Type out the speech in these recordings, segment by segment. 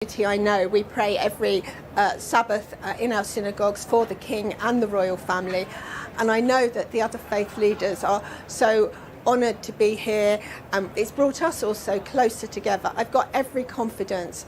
I know we pray every Sabbath in our synagogues for the King and the royal family, and I know that the other faith leaders are so honoured to be here. It's brought us also closer together. I've got every confidence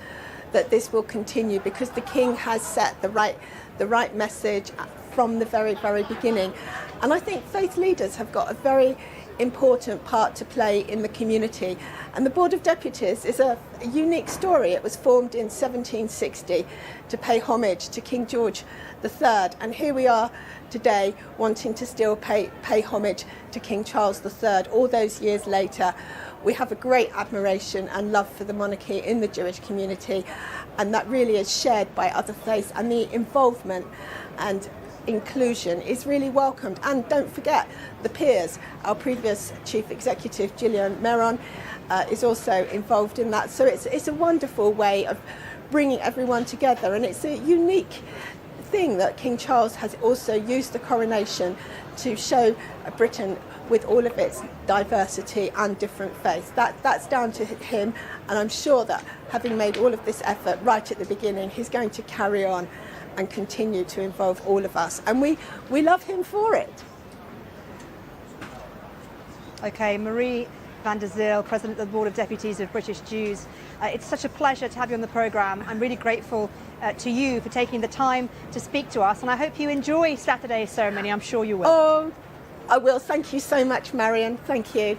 that this will continue because the King has set the right message from the very, very beginning, and I think faith leaders have got a very important part to play in the community. And the Board of Deputies is a unique story. It was formed in 1760 to pay homage to King George III, and here we are today wanting to still pay homage to King Charles III. All those years later, we have a great admiration and love for the monarchy in the Jewish community, and that really is shared by other faiths, and the involvement and inclusion is really welcomed. And don't forget the peers. Our previous chief executive, Gillian Meron, is also involved in that. So it's a wonderful way of bringing everyone together, and it's a unique thing that King Charles has also used the coronation to show Britain with all of its diversity and different faiths. That's down to him, and I'm sure that having made all of this effort right at the beginning, he's going to carry on and continue to involve all of us, and we love him for it. Okay, Marie van der Zyl, President of the Board of Deputies of British Jews. It's such a pleasure to have you on the programme. I'm really grateful to you for taking the time to speak to us, and I hope you enjoy Saturday's ceremony. I'm sure you will. Oh, I will. Thank you so much, Marion. Thank you.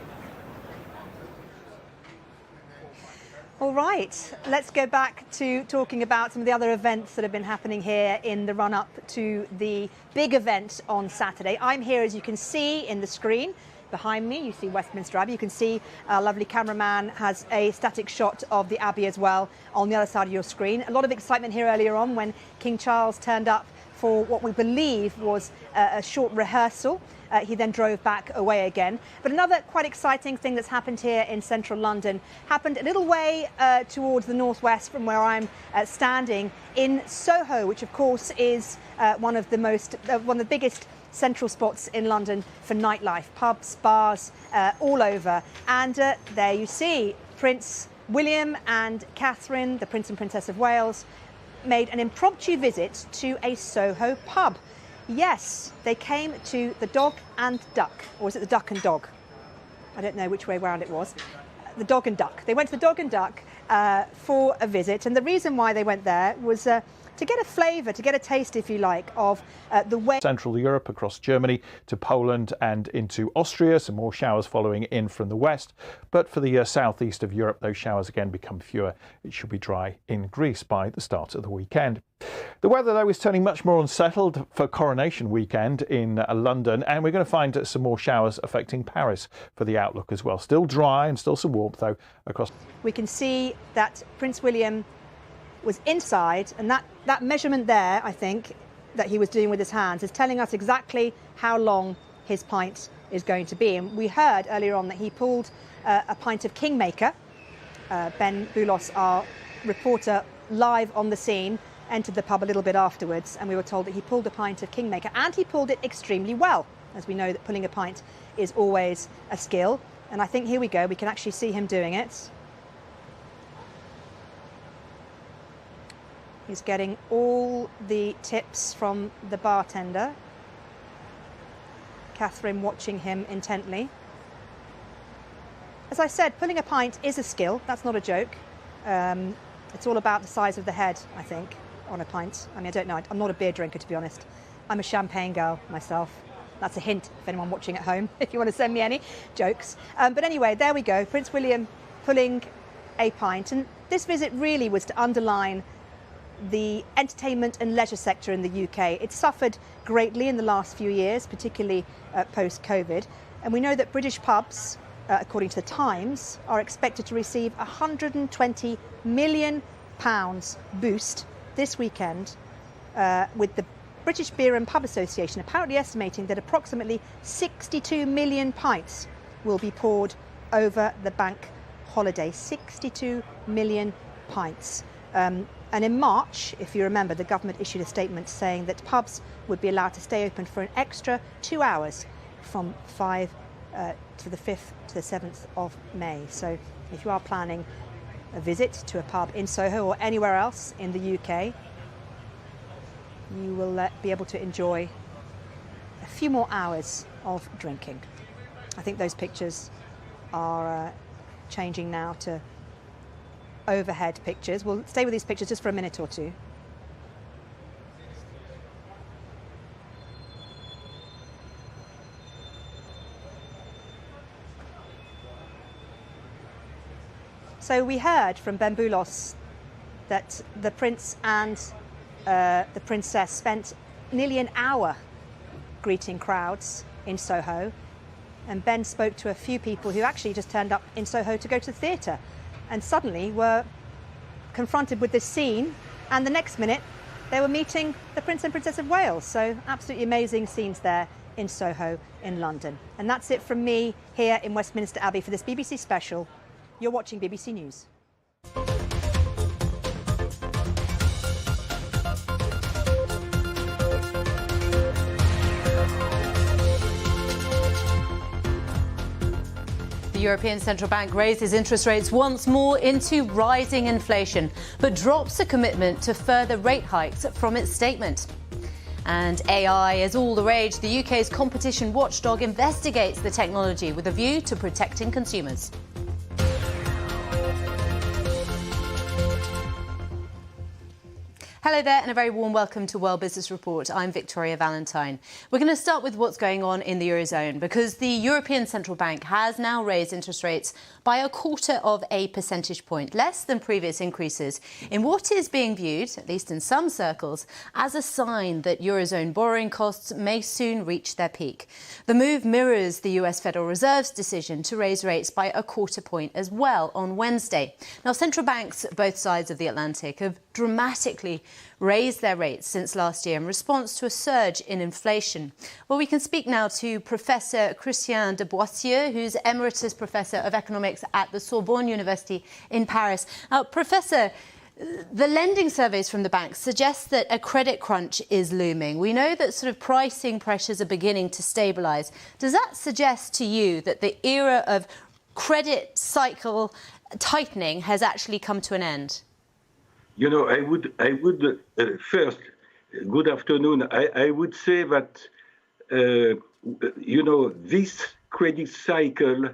All right, let's go back to talking about some of the other events that have been happening here in the run-up to the big event on Saturday. I'm here, as you can see in the screen behind me. You see Westminster Abbey. You can see our lovely cameraman has a static shot of the Abbey as well on the other side of your screen. A lot of excitement here earlier on when King Charles turned up for what we believe was a short rehearsal. He then drove back away again. But another quite exciting thing that's happened here in central London happened a little way towards the northwest from where I'm standing in Soho, which of course is one of the biggest central spots in London for nightlife, pubs, bars, all over. And there you see Prince William and Catherine, the Prince and Princess of Wales, made an impromptu visit to a Soho pub. Yes, they came to the Dog and Duck, or is it the Duck and Dog? I don't know which way round it was. The Dog and Duck. They went to the Dog and Duck for a visit, and the reason why they went there was to get a flavour, to get a taste, if you like, of the way... Central Europe, across Germany to Poland and into Austria. Some more showers following in from the west. But for the southeast of Europe, those showers again become fewer. It should be dry in Greece by the start of the weekend. The weather, though, is turning much more unsettled for Coronation weekend in London, and we're going to find some more showers affecting Paris for the outlook as well. Still dry and still some warmth, though, across... We can see that Prince William was inside, and that measurement there, I think, that he was doing with his hands is telling us exactly how long his pint is going to be. And we heard earlier on that he pulled a pint of Kingmaker. Ben Boulos, our reporter live on the scene, entered the pub a little bit afterwards, and we were told that he pulled a pint of Kingmaker, and he pulled it extremely well. As we know that pulling a pint is always a skill, and I think here we go, we can actually see him doing it. He's getting all the tips from the bartender. Catherine watching him intently. As I said, pulling a pint is a skill, that's not a joke. It's all about the size of the head, I think, on a pint. I mean, I don't know, I'm not a beer drinker, to be honest. I'm a champagne girl myself. That's a hint if anyone watching at home, if you want to send me any jokes. But anyway, there we go, Prince William pulling a pint. And this visit really was to underline the entertainment and leisure sector in the UK. It's suffered greatly in the last few years, particularly post-COVID. And we know that British pubs, according to the Times, are expected to receive £120 million boost this weekend, with the British Beer and Pub Association apparently estimating that approximately 62 million pints will be poured over the bank holiday. 62 million pints. And in March, if you remember, the government issued a statement saying that pubs would be allowed to stay open for an extra 2 hours from 5 to the 5th to the 7th of May. So if you are planning a visit to a pub in Soho or anywhere else in the UK, you will be able to enjoy a few more hours of drinking. I think those pictures are changing now to overhead pictures. We'll stay with these pictures just for a minute or two. So we heard from Ben Boulos that the Prince and the Princess spent nearly an hour greeting crowds in Soho, and Ben spoke to a few people who actually just turned up in Soho to go to the theatre and suddenly were confronted with this scene, and the next minute they were meeting the Prince and Princess of Wales. So absolutely amazing scenes there in Soho in London. And that's it from me here in Westminster Abbey for this BBC special. You're watching BBC News. The European Central Bank raises interest rates once more into rising inflation, but drops a commitment to further rate hikes from its statement. And AI is all the rage. The UK's competition watchdog investigates the technology with a view to protecting consumers. Hello there and a very warm welcome to World Business Report. I'm Victoria Valentine. We're going to start with what's going on in the Eurozone because the European Central Bank has now raised interest rates by 0.25 percentage point, less than previous increases, in what is being viewed, at least in some circles, as a sign that Eurozone borrowing costs may soon reach their peak. The move mirrors the US Federal Reserve's decision to raise rates by 0.25 point as well on Wednesday. Now, central banks both sides of the Atlantic have dramatically raised their rates since last year in response to a surge in inflation. Well, we can speak now to Professor Christian de Boissieu, who's Emeritus Professor of Economics at the Sorbonne University in Paris. Professor, the lending surveys from the banks suggest that a credit crunch is looming. We know that sort of pricing pressures are beginning to stabilise. Does that suggest to you that the era of credit cycle tightening has actually come to an end? You know, I would first, good afternoon. I would say that, you know, this credit cycle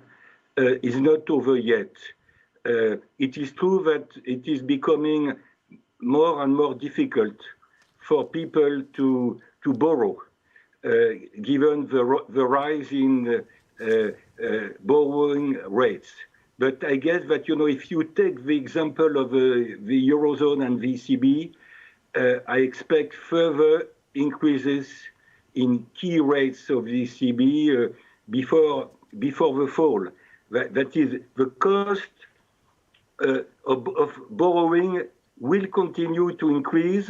is not over yet. It is true that it is becoming more and more difficult for people to borrow, given the rise in borrowing rates. But I guess that, you know, if you take the example of the Eurozone and the ECB, I expect further increases in key rates of the ECB before the fall. That is, the cost of borrowing will continue to increase.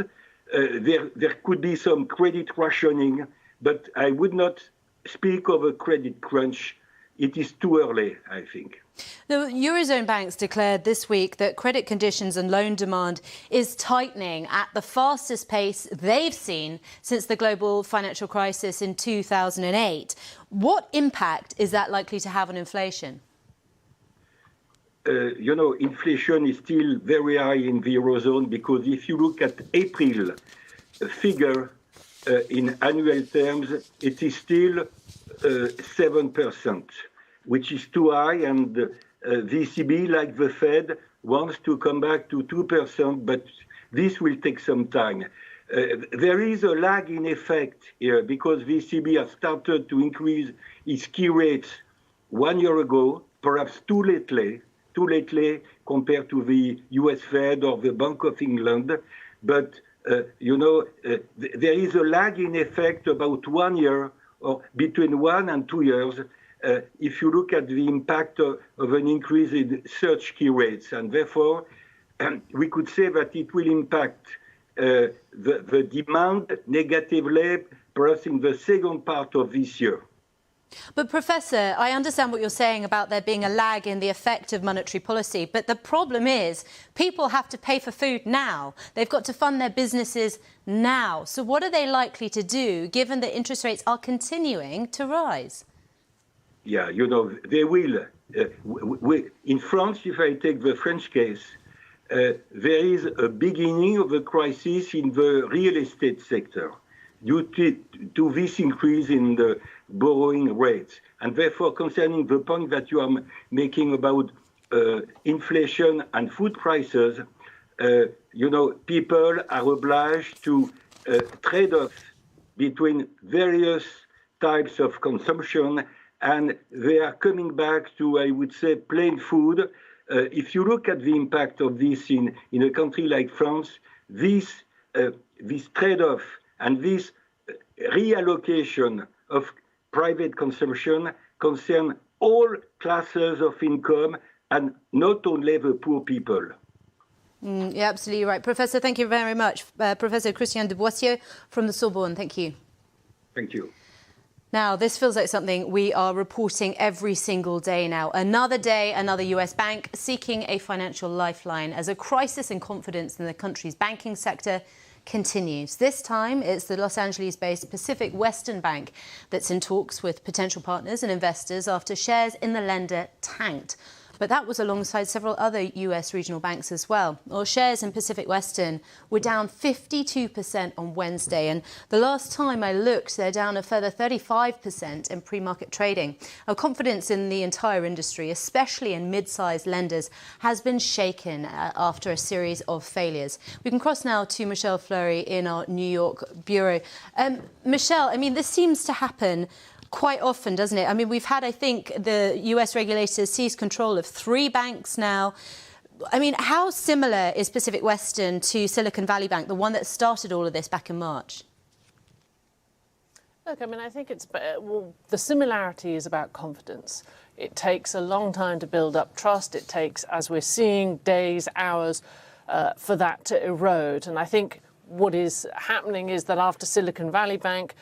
There could be some credit rationing, but I would not speak of a credit crunch. It is too early, I think. The Eurozone banks declared this week that credit conditions and loan demand is tightening at the fastest pace they've seen since the global financial crisis in 2008. What impact is that likely to have on inflation? You know, inflation is still very high in the Eurozone because if you look at April figure in annual terms, it is still 7%, which is too high, and the ECB, like the Fed, wants to come back to 2%, but this will take some time. There is a lag in effect here because the ECB has started to increase its key rates 1 year ago, perhaps too lately compared to the US Fed or the Bank of England. But, you know, there is a lag in effect about 1 year or between 1 and 2 years if you look at the impact of an increase in such key rates. And therefore, we could say that it will impact the demand negatively, perhaps in the second part of this year. But Professor, I understand what you're saying about there being a lag in the effect of monetary policy, but the problem is people have to pay for food now. They've got to fund their businesses now. So what are they likely to do given that interest rates are continuing to rise? Yeah, you know, they will. In France, if I take the French case, there is a beginning of a crisis in the real estate sector due to this increase in the borrowing rates. And therefore, concerning the point that you are making about inflation and food prices, people are obliged to trade off between various types of consumption, and they are coming back to, I would say, plain food. If you look at the impact of this in a country like France, this trade-off and this reallocation of private consumption concern all classes of income and not only the poor people. You're absolutely right. Professor, thank you very much. Professor Christian de Boissieu from the Sorbonne, thank you. Thank you. Now, this feels like something we are reporting every single day now. Another day, another US bank seeking a financial lifeline as a crisis in confidence in the country's banking sector continues. This time, it's the Los Angeles-based Pacific Western Bank that's in talks with potential partners and investors after shares in the lender tanked. But that was alongside several other US regional banks as well. Well, shares in Pacific Western were down 52% on Wednesday. And the last time I looked, they're down a further 35% in pre-market trading. Our confidence in the entire industry, especially in mid-sized lenders, has been shaken after a series of failures. We can cross now to Michelle Fleury in our New York bureau. Michelle, I mean, this seems to happen quite often, doesn't it? I mean, we've had, I think, the US regulators seize control of 3 banks now. I mean, how similar is Pacific Western to Silicon Valley Bank, the one that started all of this back in March? Look, I mean, I think the similarity is about confidence. It takes a long time to build up trust. It takes, as we're seeing, days, hours for that to erode. And I think what is happening is that after Silicon Valley Bank,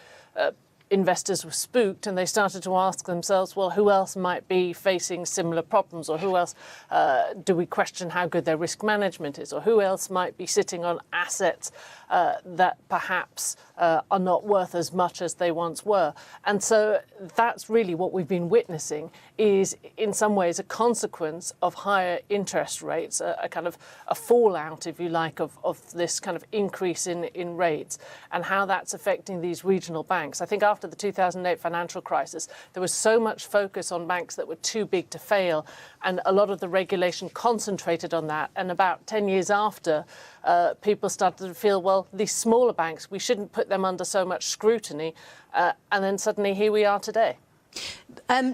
investors were spooked and they started to ask themselves, well, who else might be facing similar problems, or who else do we question how good their risk management is, or who else might be sitting on assets that perhaps are not worth as much as they once were. And so that's really what we've been witnessing, is in some ways a consequence of higher interest rates, a kind of a fallout, if you like, of this kind of increase in rates, and how that's affecting these regional banks. I think after the 2008 financial crisis, there was so much focus on banks that were too big to fail, and a lot of the regulation concentrated on that. And about 10 years after, people started to feel, well, these smaller banks, we shouldn't put them under so much scrutiny. And then suddenly here we are today.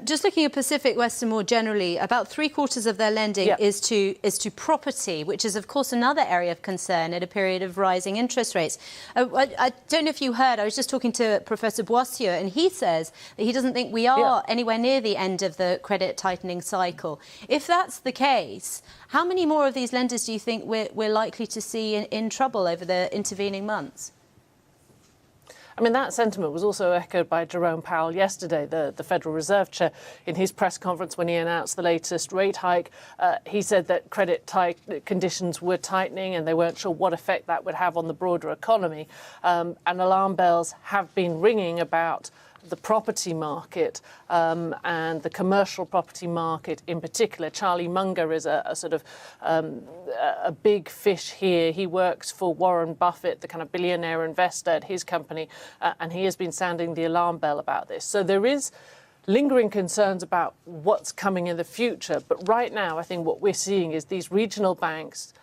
Just looking at Pacific Western more generally, about 3/4 of their lending is to property, which is, of course, another area of concern at a period of rising interest rates. I don't know if you heard, I was just talking to Professor Boissieu, and he says that he doesn't think we are anywhere near the end of the credit tightening cycle. If that's the case, how many more of these lenders do you think we're likely to see in trouble over the intervening months? I mean, that sentiment was also echoed by Jerome Powell yesterday, the Federal Reserve Chair, in his press conference when he announced the latest rate hike. He said that credit conditions were tightening and they weren't sure what effect that would have on the broader economy. And alarm bells have been ringing about the property market and the commercial property market in particular. Charlie Munger is a sort of a big fish here. He works for Warren Buffett, the kind of billionaire investor at his company, and he has been sounding the alarm bell about this. So there is lingering concerns about what's coming in the future. But right now, I think what we're seeing is these regional banks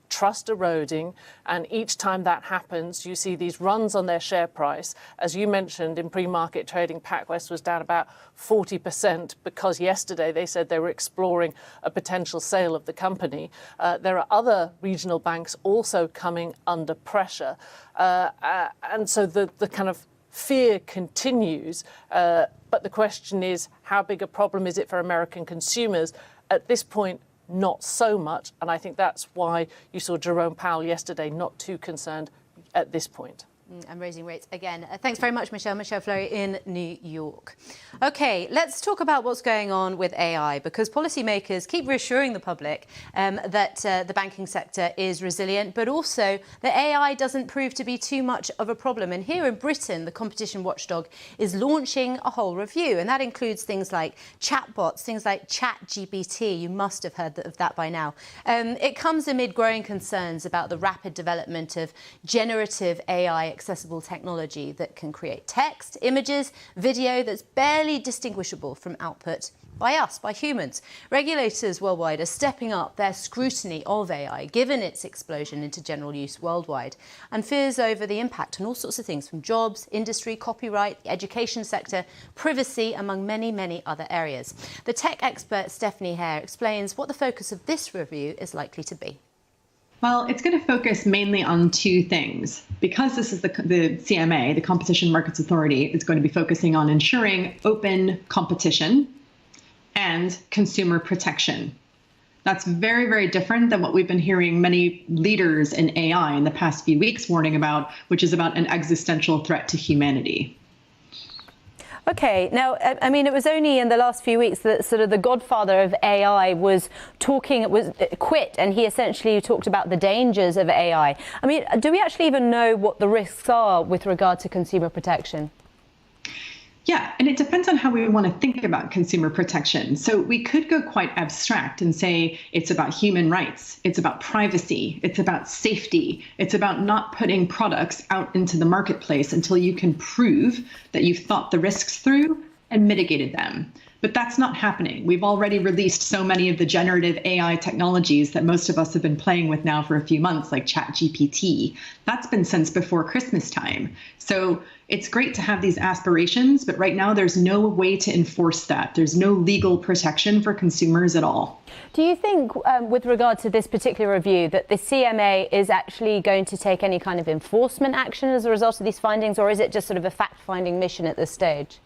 trust eroding, and each time that happens, you see these runs on their share price. As you mentioned, in pre-market trading, PacWest was down about 40% because yesterday they said they were exploring a potential sale of the company. There are other regional banks also coming under pressure. And so the kind of fear continues. But the question is, how big a problem is it for American consumers? At this point, not so much, and I think that's why you saw Jerome Powell yesterday not too concerned at this point. And raising rates again. Thanks very much, Michelle. Michelle Fleury in New York. OK, let's talk about what's going on with AI, because policymakers keep reassuring the public that the banking sector is resilient, but also that AI doesn't prove to be too much of a problem. And here in Britain, the competition watchdog is launching a whole review, and that includes things like chatbots, things like ChatGPT. You must have heard of that by now. It comes amid growing concerns about the rapid development of generative AI accessible technology that can create text, images, video that's barely distinguishable from output by us, by humans. Regulators worldwide are stepping up their scrutiny of AI, given its explosion into general use worldwide, and fears over the impact on all sorts of things from jobs, industry, copyright, the education sector, privacy, among many, many other areas. The tech expert Stephanie Hare explains what the focus of this review is likely to be. Well, it's going to focus mainly on two things. Because this is the CMA, the Competition Markets Authority, is going to be focusing on ensuring open competition and consumer protection. That's very, very different than what we've been hearing many leaders in AI in the past few weeks warning about, which is about an existential threat to humanity. OK, now, I mean, it was only in the last few weeks that sort of the godfather of AI was quit, and he essentially talked about the dangers of AI. I mean, do we actually even know what the risks are with regard to consumer protection? Yeah, and it depends on how we want to think about consumer protection. So we could go quite abstract and say it's about human rights, it's about privacy, it's about safety, it's about not putting products out into the marketplace until you can prove that you've thought the risks through and mitigated them. But that's not happening. We've already released so many of the generative AI technologies that most of us have been playing with now for a few months, like ChatGPT. That's been since before Christmas time. So it's great to have these aspirations, but right now there's no way to enforce that. There's no legal protection for consumers at all. Do you think, with regard to this particular review, that the CMA is actually going to take any kind of enforcement action as a result of these findings, or is it just sort of a fact-finding mission at this stage?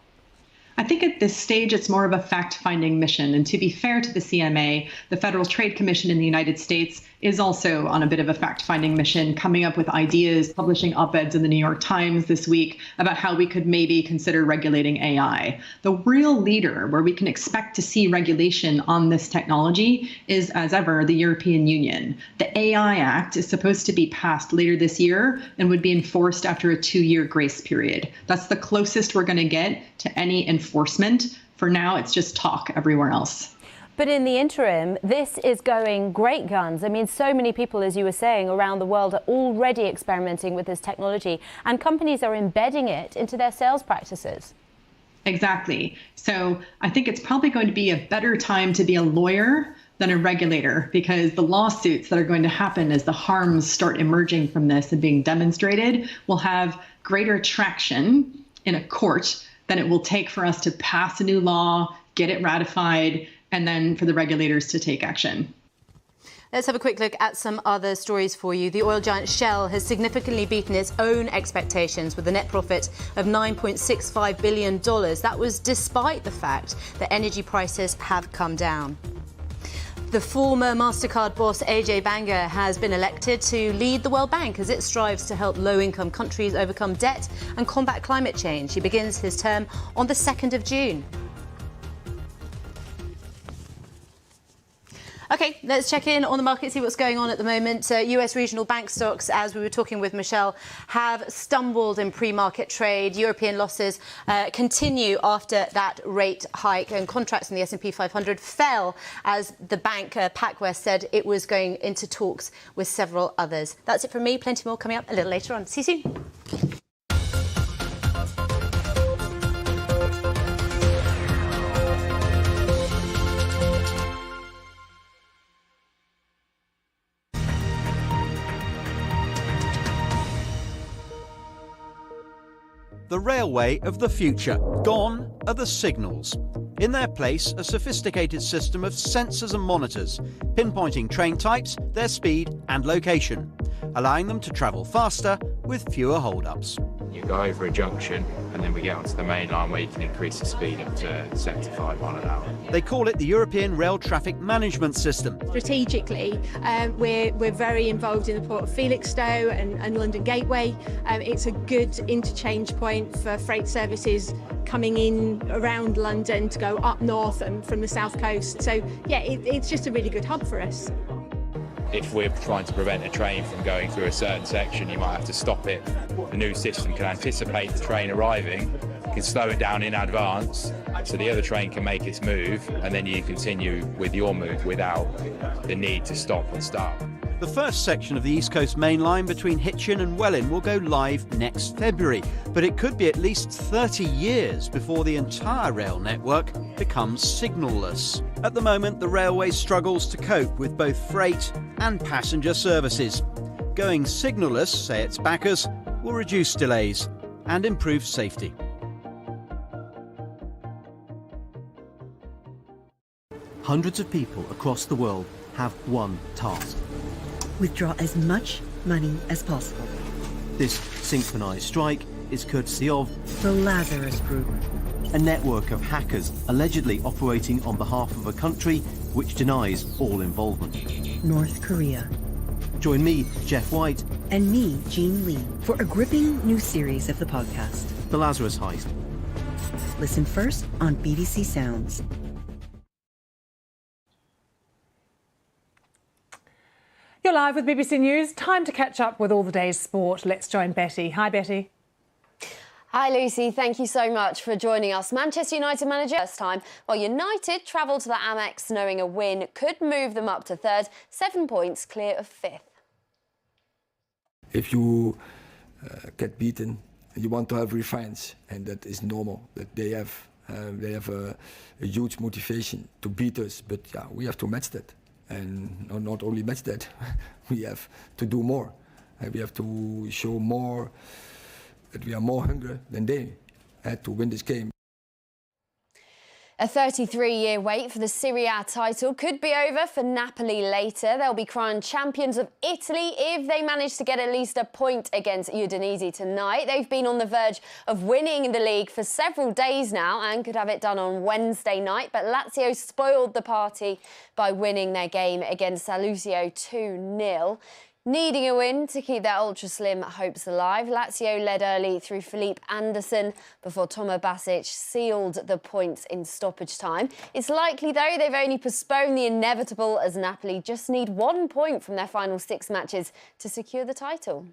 I think at this stage, it's more of a fact-finding mission. And to be fair to the CMA, the Federal Trade Commission in the United States is also on a bit of a fact-finding mission, coming up with ideas, publishing op-eds in the New York Times this week about how we could maybe consider regulating AI. The real leader where we can expect to see regulation on this technology is, as ever, the European Union. The AI Act is supposed to be passed later this year and would be enforced after a 2-year grace period. That's the closest we're going to get to any enforcement. For now, it's just talk everywhere else. But in the interim, this is going great guns. I mean, so many people, as you were saying, around the world are already experimenting with this technology, and companies are embedding it into their sales practices. Exactly. So I think it's probably going to be a better time to be a lawyer than a regulator, because the lawsuits that are going to happen as the harms start emerging from this and being demonstrated will have greater traction in a court than it will take for us to pass a new law, get it ratified, and then for the regulators to take action. Let's have a quick look at some other stories for you. The oil giant Shell has significantly beaten its own expectations with a net profit of $9.65 billion. That was despite the fact that energy prices have come down. The former MasterCard boss Ajay Banga has been elected to lead the World Bank as it strives to help low-income countries overcome debt and combat climate change. He begins his term on the 2nd of June. OK, let's check in on the market, see what's going on at the moment. US regional bank stocks, as we were talking with Michelle, have stumbled in pre-market trade. European losses continue after that rate hike, and contracts in the S&P 500 fell as the bank, PacWest, said it was going into talks with several others. That's it from me. Plenty more coming up a little later on. See you soon. The railway of the future. Gone are the signals. In their place, a sophisticated system of sensors and monitors, pinpointing train types, their speed and location, allowing them to travel faster with fewer hold-ups. You go over a junction and then we get onto the main line where you can increase the speed up to 75 miles an hour. They call it the European Rail Traffic Management System. Strategically, we're very involved in the Port of Felixstowe and London Gateway. It's a good interchange point for freight services coming in around London to go up north and from the south coast. So yeah, it's just a really good hub for us. If we're trying to prevent a train from going through a certain section, you might have to stop it. The new system can anticipate the train arriving, can slow it down in advance, so the other train can make its move, and then you continue with your move without the need to stop and start. The first section of the East Coast Main Line between Hitchin and Welwyn will go live next February, but it could be at least 30 years before the entire rail network becomes signalless. At the moment, the railway struggles to cope with both freight and passenger services. Going signalless, say its backers, will reduce delays and improve safety. Hundreds of people across the world have one task: withdraw as much money as possible. This synchronized strike is courtesy of the Lazarus Group, a network of hackers allegedly operating on behalf of a country which denies all involvement. North Korea. Join me, Jeff White, and me, Jean Lee, for a gripping new series of the podcast, The Lazarus Heist. Listen first on BBC Sounds. You're live with BBC News. Time to catch up with all the day's sport. Let's join Betty. Hi, Betty. Hi, Lucy. Thank you so much for joining us. Manchester United manager first time. Well, United travelled to the Amex knowing a win could move them up to third, 7 points clear of fifth. If you get beaten, you want to have revenge, and that is normal. That they have a huge motivation to beat us, but yeah, we have to match that. And not only match that, we have to do more. We have to show more, that we are more hungry than they had to win this game. A 33-year wait for the Serie A title could be over for Napoli later. They'll be crowned champions of Italy if they manage to get at least a point against Udinese tonight. They've been on the verge of winning the league for several days now and could have it done on Wednesday night. But Lazio spoiled the party by winning their game against Saluzio 2-0. Needing a win to keep their ultra-slim hopes alive, Lazio led early through Felipe Anderson before Tomo Basic sealed the points in stoppage time. It's likely, though, they've only postponed the inevitable as Napoli just need 1 point from their final 6 matches to secure the title.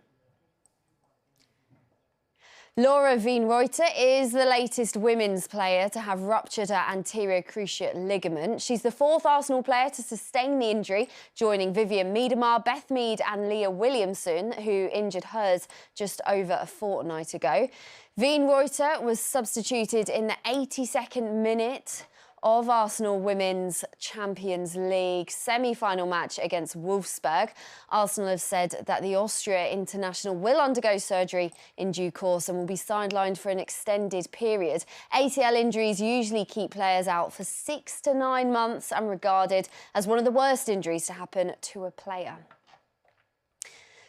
Laura Veen-Reuter is the latest women's player to have ruptured her anterior cruciate ligament. She's the 4th Arsenal player to sustain the injury, joining Vivian Miedema, Beth Mead and Leah Williamson, who injured hers just over a fortnight ago. Veen-Reuter was substituted in the 82nd minute of Arsenal Women's Champions League semi-final match against Wolfsburg. Arsenal have said that the Austria international will undergo surgery in due course and will be sidelined for an extended period. ACL injuries usually keep players out for 6 to 9 months and regarded as one of the worst injuries to happen to a player.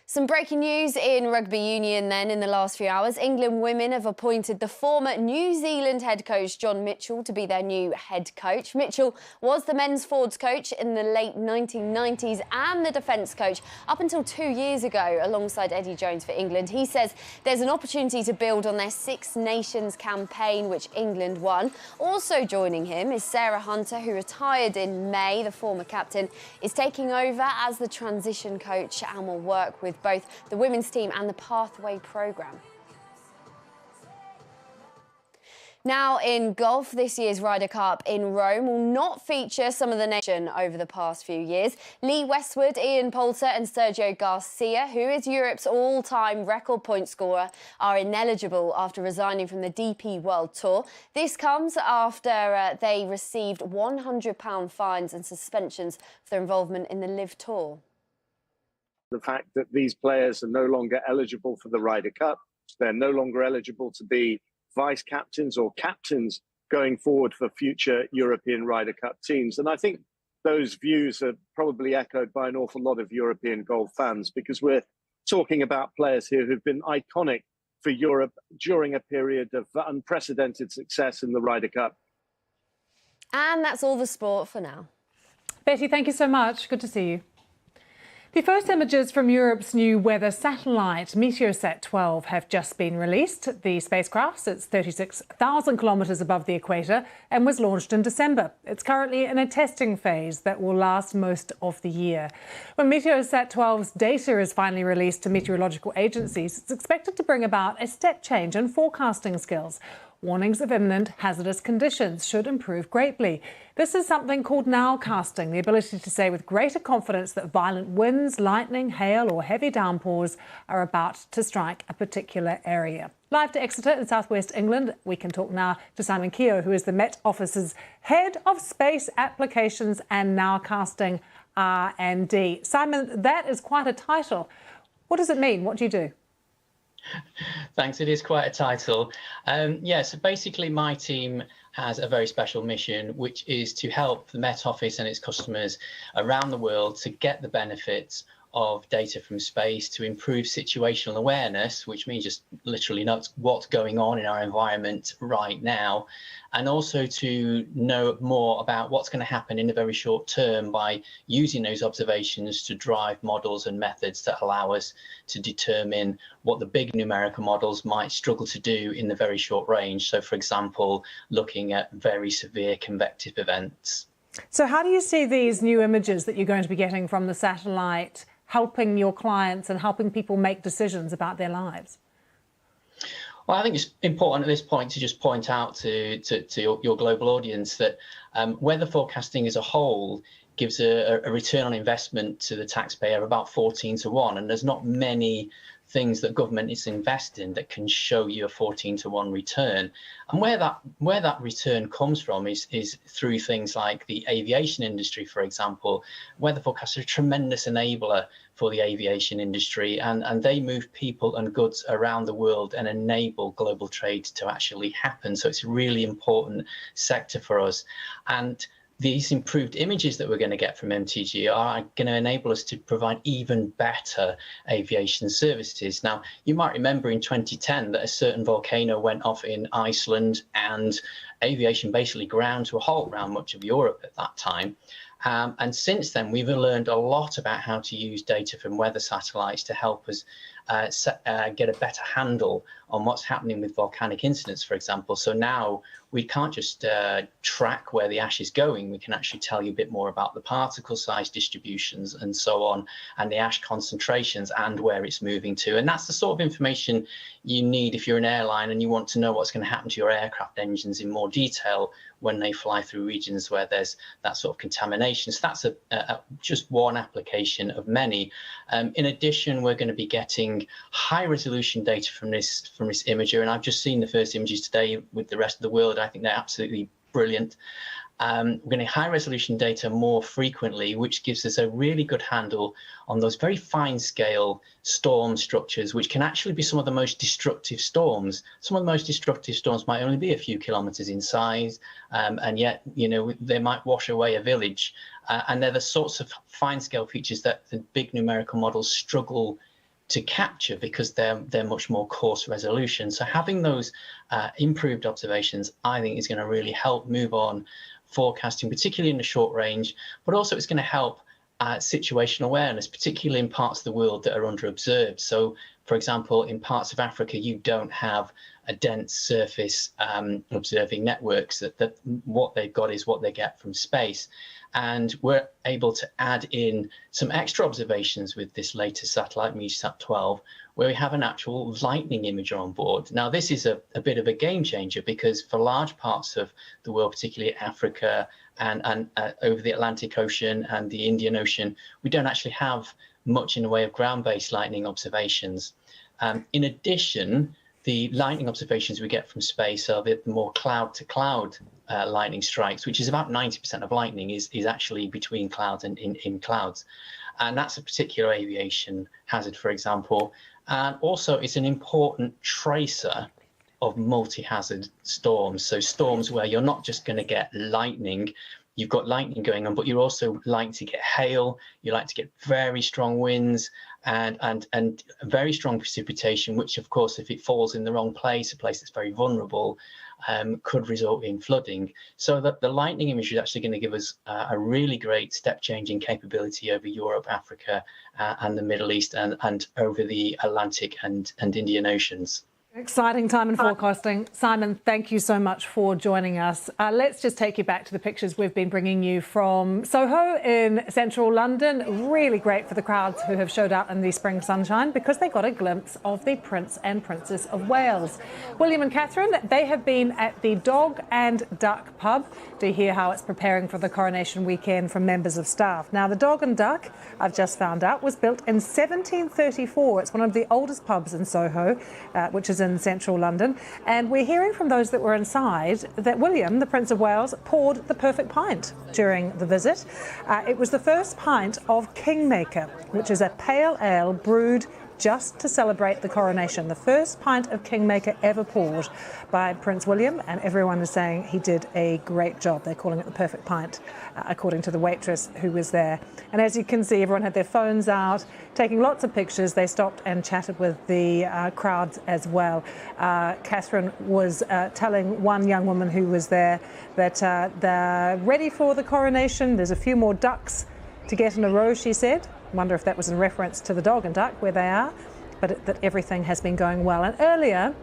Some breaking news in rugby union then in the last few hours. England women have appointed the former New Zealand head coach John Mitchell to be their new head coach. Mitchell was the men's forwards coach in the late 1990s and the defence coach up until 2 years ago alongside Eddie Jones for England. He says there's an opportunity to build on their Six Nations campaign, which England won. Also joining him is Sarah Hunter, who retired in May. The former captain is taking over as the transition coach and will work with both the women's team and the Pathway programme. Now in golf, this year's Ryder Cup in Rome will not feature some of the nation over the past few years. Lee Westwood, Ian Poulter and Sergio Garcia, who is Europe's all-time record point scorer, are ineligible after resigning from the DP World Tour. This comes after they received £100 fines and suspensions for their involvement in the Live Tour. The fact that these players are no longer eligible for the Ryder Cup, they're no longer eligible to be vice captains or captains going forward for future European Ryder Cup teams. And I think those views are probably echoed by an awful lot of European golf fans, because we're talking about players here who've been iconic for Europe during a period of unprecedented success in the Ryder Cup. And that's all the sport for now. Betty, thank you so much. Good to see you. The first images from Europe's new weather satellite, Meteosat-12, have just been released. The spacecraft sits 36,000 kilometres above the equator and was launched in December. It's currently in a testing phase that will last most of the year. When Meteosat-12's data is finally released to meteorological agencies, it's expected to bring about a step change in forecasting skills. Warnings of imminent hazardous conditions should improve greatly. This is something called nowcasting, the ability to say with greater confidence that violent winds, lightning, hail or heavy downpours are about to strike a particular area. Live to Exeter in southwest England, we can talk now to Simon Keogh, who is the Met Office's Head of Space Applications and Nowcasting R&D. Simon, that is quite a title. What does it mean? What do you do? Thanks, it is quite a title. So basically my team has a very special mission, which is to help the Met Office and its customers around the world to get the benefits of data from space, to improve situational awareness, which means just literally know what's going on in our environment right now, and also to know more about what's going to happen in the very short term by using those observations to drive models and methods that allow us to determine what the big numerical models might struggle to do in the very short range. So, for example, looking at very severe convective events. So how do you see these new images that you're going to be getting from the satellite helping your clients and helping people make decisions about their lives? Well, I think it's important at this point to just point out to your global audience that weather forecasting as a whole gives a return on investment to the taxpayer of about 14 to 1. And there's not many things that government is investing that can show you a 14 to 1 return. And where that return comes from is through things like the aviation industry, for example. Weather forecasts are a tremendous enabler for the aviation industry, and they move people and goods around the world and enable global trade to actually happen. So it's a really important sector for us. And these improved images that we're going to get from MTG are going to enable us to provide even better aviation services. Now, you might remember in 2010 that a certain volcano went off in Iceland and aviation basically ground to a halt around much of Europe at that time. And since then, we've learned a lot about how to use data from weather satellites to help us get a better handle on what's happening with volcanic incidents, for example. So now we can't just track where the ash is going. We can actually tell you a bit more about the particle size distributions and so on, and the ash concentrations and where it's moving to. And that's the sort of information you need if you're an airline and you want to know what's going to happen to your aircraft engines in more detail when they fly through regions where there's that sort of contamination. So that's just one application of many. In addition, we're going to be getting high resolution data from this imager, and I've just seen the first images today with the rest of the world. I think they're absolutely brilliant. We're going to high resolution data more frequently, which gives us a really good handle on those very fine scale storm structures, which can actually be some of the most destructive storms. Some of the most destructive storms might only be a few kilometers in size, and yet, you know, they might wash away a village. And they're the sorts of fine scale features that the big numerical models struggle to capture because they're much more coarse resolution. So having those improved observations, I think, is going to really help move on forecasting, particularly in the short range, but also it's going to help situational awareness, particularly in parts of the world that are underobserved. So, for example, in parts of Africa, you don't have a dense surface observing networks. That what they've got is what they get from space. And we're able to add in some extra observations with this latest satellite, Meteosat-12, where we have an actual lightning imager on board. Now, this is a bit of a game changer because for large parts of the world, particularly Africa and over the Atlantic Ocean and the Indian Ocean, we don't actually have much in the way of ground-based lightning observations. In addition, the lightning observations we get from space are the more cloud-to-cloud lightning strikes, which is about 90% of lightning is actually between clouds and in clouds. And that's a particular aviation hazard, for example. And also, it's an important tracer of multi-hazard storms. So storms where you're not just going to get lightning, you've got lightning going on, but you're also likely to get hail. You're likely to get very strong winds and very strong precipitation, which of course, if it falls in the wrong place, a place that's very vulnerable, could result in flooding. So the lightning imagery is actually going to give us a really great step change in capability over Europe, Africa, and the Middle East, and over the Atlantic and Indian Oceans. Exciting time in forecasting. Simon, thank you so much for joining us. Let's just take you back to the pictures we've been bringing you from Soho in central London. Really great for the crowds who have showed up in the spring sunshine because they got a glimpse of the Prince and Princess of Wales. William and Catherine, they have been at the Dog and Duck pub to hear how it's preparing for the coronation weekend from members of staff. Now, the Dog and Duck, I've just found out, was built in 1734. It's one of the oldest pubs in Soho, which is in central London, and we're hearing from those that were inside that William, the Prince of Wales, poured the perfect pint during the visit. It was the first pint of Kingmaker, which is a pale ale brewed just to celebrate the coronation. The first pint of Kingmaker ever poured by Prince William, and everyone is saying he did a great job. They're calling it the perfect pint, according to the waitress who was there. And as you can see, everyone had their phones out, taking lots of pictures. They stopped and chatted with the crowds as well. Catherine was telling one young woman who was there that they're ready for the coronation. There's a few more ducks to get in a row, she said. Wonder if that was in reference to the Dog and Duck, where they are, but that everything has been going well. And earlier,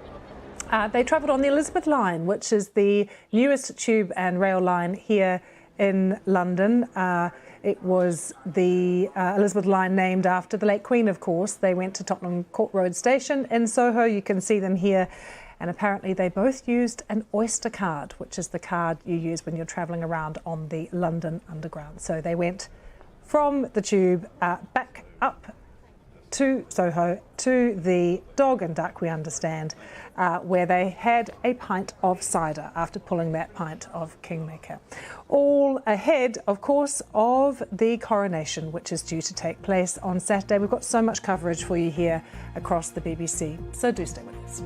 they travelled on the Elizabeth line, which is the newest tube and rail line here in London. It was the Elizabeth line named after the late Queen, of course. They went to Tottenham Court Road Station in Soho. You can see them here. And apparently they both used an Oyster card, which is the card you use when you're travelling around on the London Underground. So they went from the tube back up to Soho to the Dog and Duck, we understand, where they had a pint of cider after pulling that pint of Kingmaker. All ahead, of course, of the coronation, which is due to take place on Saturday. We've got so much coverage for you here across the BBC, so do stay with us.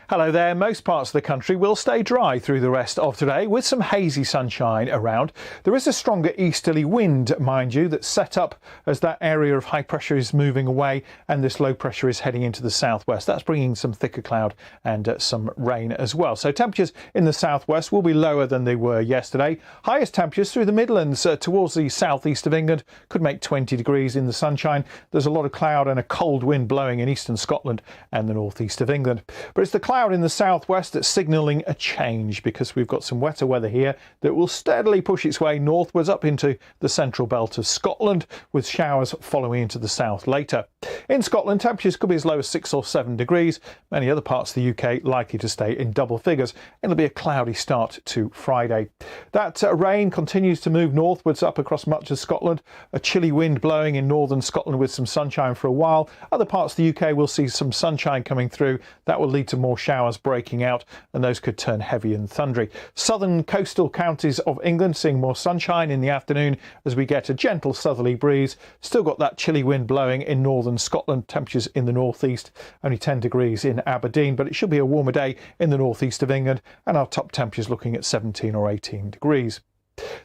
Hello there. Most parts of the country will stay dry through the rest of today with some hazy sunshine around. There is a stronger easterly wind, mind you, that's set up as that area of high pressure is moving away and this low pressure is heading into the southwest. That's bringing some thicker cloud and some rain as well. So temperatures in the southwest will be lower than they were yesterday. Highest temperatures through the Midlands towards the southeast of England could make 20 degrees in the sunshine. There's a lot of cloud and a cold wind blowing in eastern Scotland and the northeast of England. But it's the cloud in the southwest that's signalling a change because we've got some wetter weather here that will steadily push its way northwards up into the central belt of Scotland, with showers following into the south later. In Scotland, temperatures could be as low as 6 or 7 degrees. Many other parts of the UK likely to stay in double figures. It'll be a cloudy start to Friday. That rain continues to move northwards up across much of Scotland. A chilly wind blowing in northern Scotland with some sunshine for a while. Other parts of the UK will see some sunshine coming through. That will lead to more showers breaking out, and those could turn heavy and thundery. Southern coastal counties of England seeing more sunshine in the afternoon as we get a gentle southerly breeze. Still got that chilly wind blowing in northern Scotland. Temperatures in the northeast only 10 degrees in Aberdeen, but it should be a warmer day in the northeast of England, and our top temperatures looking at 17 or 18 degrees.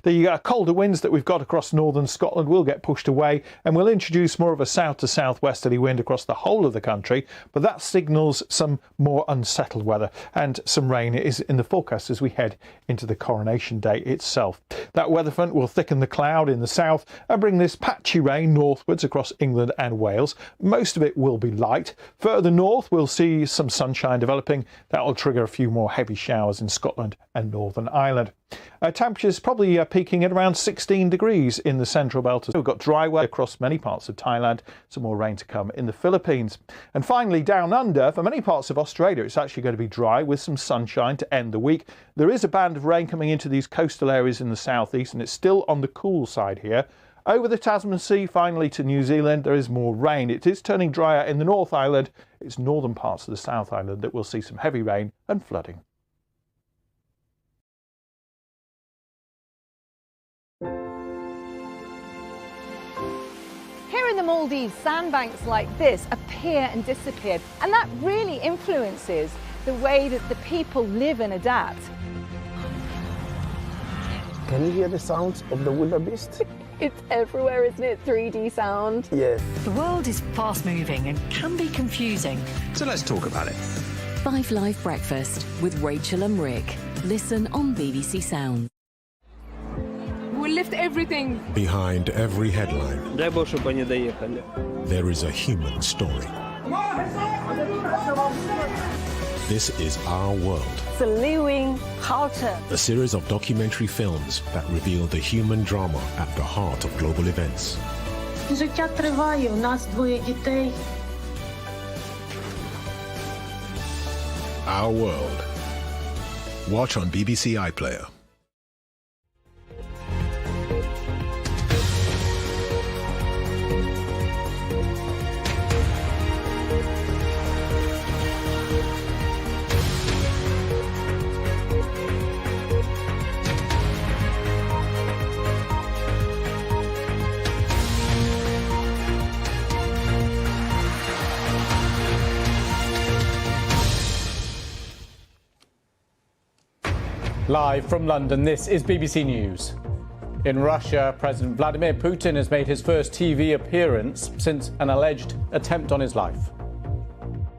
The colder winds that we've got across northern Scotland will get pushed away and will introduce more of a south to southwesterly wind across the whole of the country, but that signals some more unsettled weather, and some rain is in the forecast as we head into the coronation day itself. That weather front will thicken the cloud in the south and bring this patchy rain northwards across England and Wales. Most of it will be light. Further north we'll see some sunshine developing. That will trigger a few more heavy showers in Scotland and Northern Ireland. Temperatures probably peaking at around 16 degrees in the central belt. We've got dry weather across many parts of Thailand, some more rain to come in the Philippines. And finally, down under, for many parts of Australia, it's actually going to be dry with some sunshine to end the week. There is a band of rain coming into these coastal areas in the southeast, and it's still on the cool side here. Over the Tasman Sea, finally to New Zealand, there is more rain. It is turning drier in the North Island. It's northern parts of the South Island that will see some heavy rain and flooding. all these sandbanks like this appear and disappear. And that really influences the way that the people live and adapt. Can you hear the sounds of the wildebeest? It's everywhere, isn't it? 3D sound. Yes. The world is fast-moving and can be confusing. So let's talk about it. 5 Live Breakfast with Rachel and Rick. Listen on BBC Sounds. We'll lift everything. Behind every headline, there is a human story. This is Our World, The living culture. a series of documentary films that reveal the human drama at the heart of global events. Життя триває, у нас 2 дітей. Our World. Watch on BBC iPlayer. Live from London, this is BBC News. In Russia, President Vladimir Putin has made his first TV appearance since an alleged attempt on his life.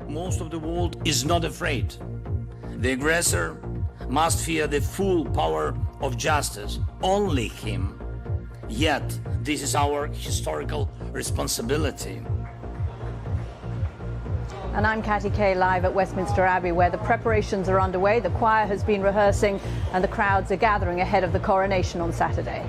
Most of the world is not afraid. The aggressor must fear the full power of justice, only him. Yet, this is our historical responsibility. And I'm Katty Kay live at Westminster Abbey, where the preparations are underway. The choir has been rehearsing and the crowds are gathering ahead of the coronation on Saturday.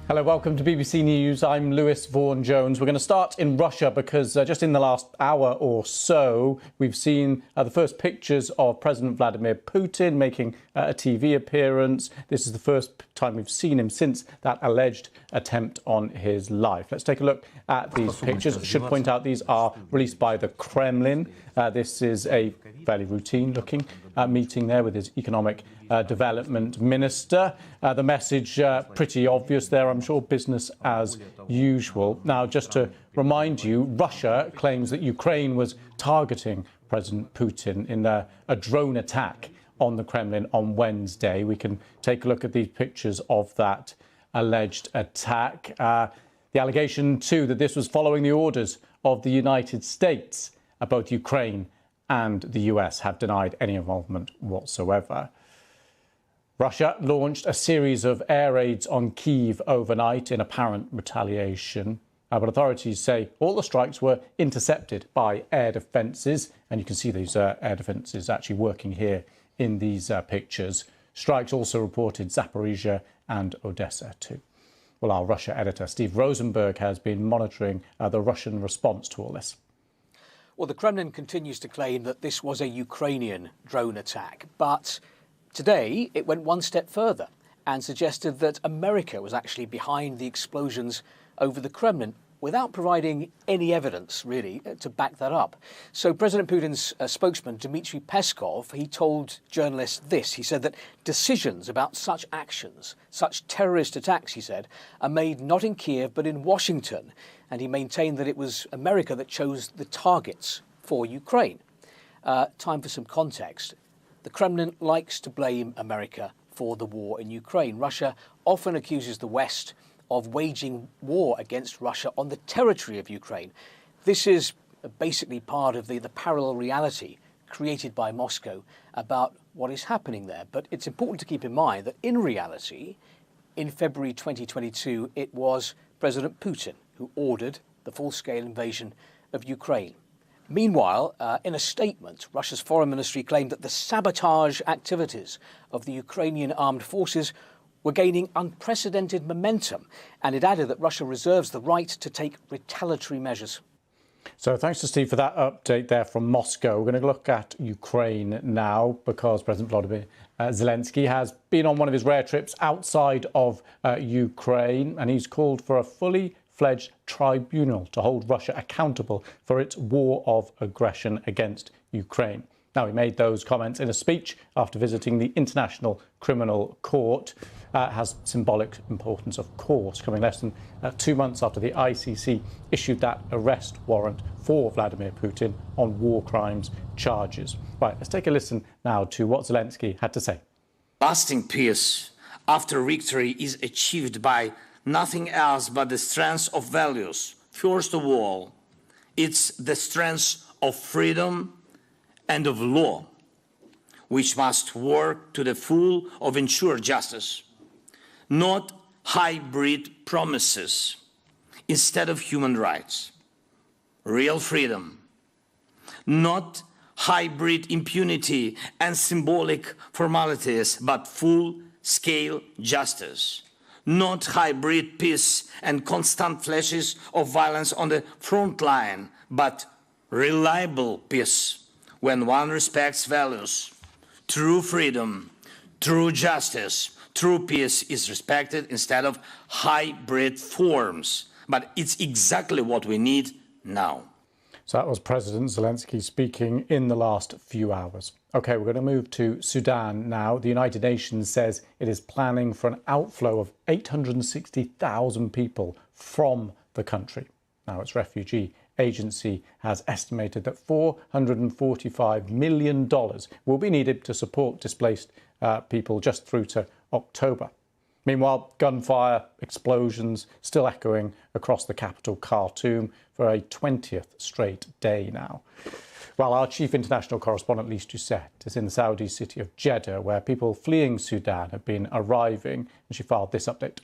Hello, welcome to BBC News. I'm Lewis Vaughan-Jones. We're going to start in Russia because just in the last hour or so, we've seen the first pictures of President Vladimir Putin making a TV appearance. This is the first time we've seen him since that alleged attempt on his life. Let's take a look at these pictures. I should point out these are released by the Kremlin. This is a fairly routine-looking meeting there with his economic development minister. The message pretty obvious there, I'm sure, business as usual. Now, just to remind you, Russia claims that Ukraine was targeting President Putin in a drone attack on the Kremlin on Wednesday. We can take a look at these pictures of that alleged attack. The allegation, too, that this was following the orders of the United States. Both Ukraine and the US have denied any involvement whatsoever. Russia launched a series of air raids on Kyiv overnight in apparent retaliation. But authorities say all the strikes were intercepted by air defences. And you can see these air defences actually working here in these pictures. Strikes also reported Zaporizhia and Odessa too. Well, our Russia editor, Steve Rosenberg, has been monitoring the Russian response to all this. Well, the Kremlin continues to claim that this was a Ukrainian drone attack. But today, it went one step further and suggested that America was actually behind the explosions over the Kremlin without providing any evidence, really, to back that up. So President Putin's spokesman, Dmitry Peskov, he told journalists this. He said that decisions about such actions, such terrorist attacks, he said, are made not in Kiev but in Washington. And he maintained that it was America that chose the targets for Ukraine. Time for some context. The Kremlin likes to blame America for the war in Ukraine. Russia often accuses the West of waging war against Russia on the territory of Ukraine. This is basically part of the parallel reality created by Moscow about what is happening there. But it's important to keep in mind that in reality, in February 2022, it was President Putin who ordered the full-scale invasion of Ukraine. Meanwhile, in a statement, Russia's foreign ministry claimed that the sabotage activities of the Ukrainian armed forces were gaining unprecedented momentum, and it added that Russia reserves the right to take retaliatory measures. So thanks to Steve for that update there from Moscow. We're going to look at Ukraine now because President Volodymyr Zelensky has been on one of his rare trips outside of Ukraine, and he's called for a fully fledged tribunal to hold Russia accountable for its war of aggression against Ukraine. Now, he made those comments in a speech after visiting the International Criminal Court. Has symbolic importance, of course, coming less than 2 months after the ICC issued that arrest warrant for Vladimir Putin on war crimes charges. Right, let's take a listen now to what Zelensky had to say. Lasting peace after victory is achieved by nothing else but the strength of values. First of all, it's the strength of freedom and of law, which must work to the full of ensure justice. Not hybrid promises instead of human rights. Real freedom. Not hybrid impunity and symbolic formalities, but full-scale justice. Not hybrid peace and constant flashes of violence on the front line, but reliable peace when one respects values. True freedom, true justice, true peace is respected instead of hybrid forms. But it's exactly what we need now. So that was President Zelensky speaking in the last few hours. OK, we're going to move to Sudan now. The United Nations says it is planning for an outflow of 860,000 people from the country. Now, its refugee agency has estimated that $445 million will be needed to support displaced people just through to October. Meanwhile, gunfire, explosions still echoing across the capital, Khartoum, for a 20th straight day now. Well, our chief international correspondent, Lise Doucet, is in the Saudi city of Jeddah, where people fleeing Sudan have been arriving, and she filed this update.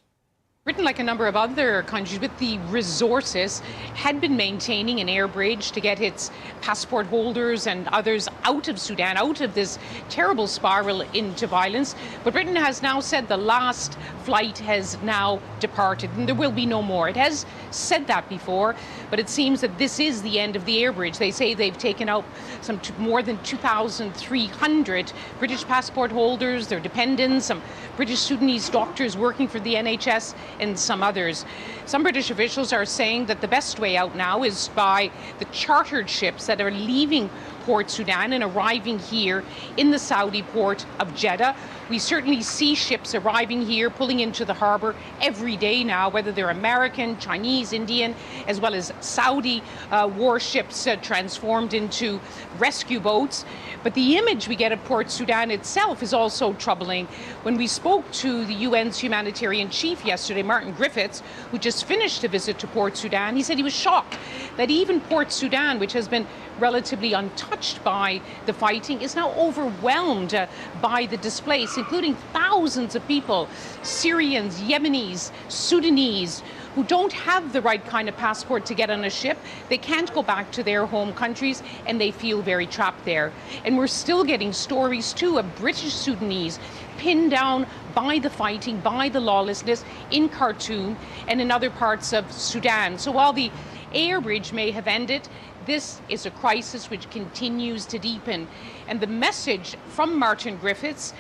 Britain, like a number of other countries with the resources, had been maintaining an air bridge to get its passport holders and others out of Sudan, out of this terrible spiral into violence. But Britain has now said the last flight has now departed and there will be no more. It has said that before, but it seems that this is the end of the air bridge. They say they've taken out some more than 2,300 British passport holders, their dependents, some British Sudanese doctors working for the NHS, and some others. Some British officials are saying that the best way out now is by the chartered ships that are leaving Port Sudan and arriving here in the Saudi port of Jeddah. We certainly see ships arriving here, pulling into the harbour every day now, whether they're American, Chinese, Indian, as well as Saudi warships transformed into rescue boats. But the image we get of Port Sudan itself is also troubling. When we spoke to the UN's humanitarian chief yesterday, Martin Griffiths, who just finished a visit to Port Sudan, he said he was shocked that even Port Sudan, which has been relatively untouched by the fighting, is now overwhelmed by the displaced, including thousands of people, Syrians, Yemenis, Sudanese, who don't have the right kind of passport to get on a ship. They can't go back to their home countries and they feel very trapped there. And we're still getting stories too of British Sudanese pinned down by the fighting, by the lawlessness in Khartoum and in other parts of Sudan. So while the air bridge may have ended, this is a crisis which continues to deepen. And the message from Martin Griffiths,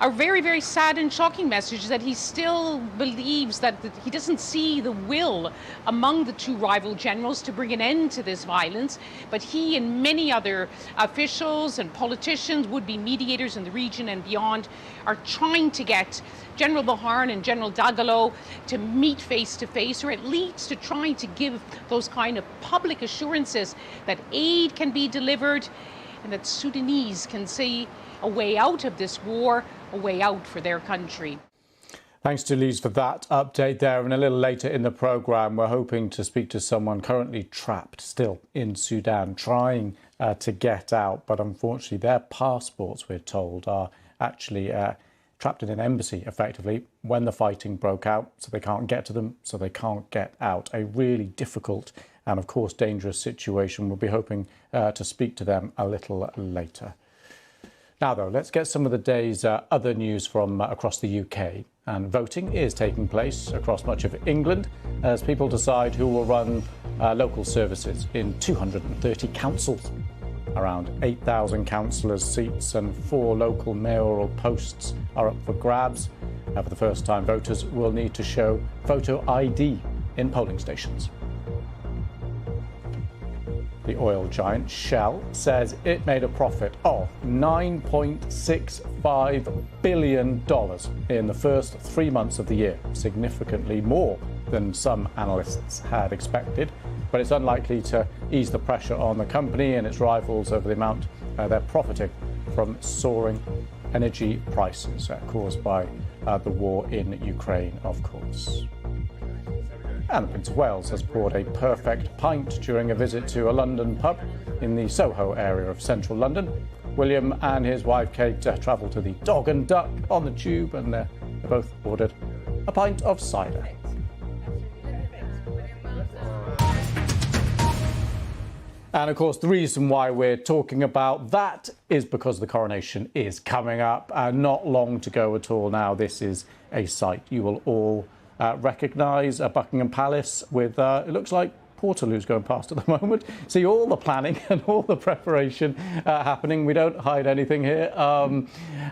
a very, very sad and shocking message, that he still believes that he doesn't see the will among the two rival generals to bring an end to this violence. But he and many other officials and politicians, would-be mediators in the region and beyond, are trying to get General Burhan and General Dagalo to meet face-to-face, or at least to try to give those kind of public assurances that aid can be delivered and that Sudanese can see a way out of this war, a way out for their country. Thanks to Lise for that update there. And a little later in the programme, we're hoping to speak to someone currently trapped still in Sudan, trying to get out. But unfortunately, their passports, we're told, are actually trapped in an embassy, effectively, when the fighting broke out. So they can't get to them, so they can't get out. A really difficult and, of course, dangerous situation. We'll be hoping to speak to them a little later. Now, though, let's get some of the day's other news from across the UK. And voting is taking place across much of England as people decide who will run local services in 230 councils. Around 8,000 councillors' seats and 4 local mayoral posts are up for grabs. For the first time, voters will need to show photo ID in polling stations. The oil giant Shell says it made a profit of $9.65 billion in the first 3 months of the year, significantly more than some analysts had expected. But it's unlikely to ease the pressure on the company and its rivals over the amount they're profiting from soaring energy prices caused by the war in Ukraine, of course. And the Prince of Wales has poured a perfect pint during a visit to a London pub in the Soho area of central London. William and his wife Kate travelled to the Dog and Duck on the tube, and they both ordered a pint of cider. And of course, the reason why we're talking about that is because the coronation is coming up. Not long to go at all now. This is a sight you will all recognise, Buckingham Palace with, it looks like Portaloo's going past at the moment. See all the planning and all the preparation happening. We don't hide anything here.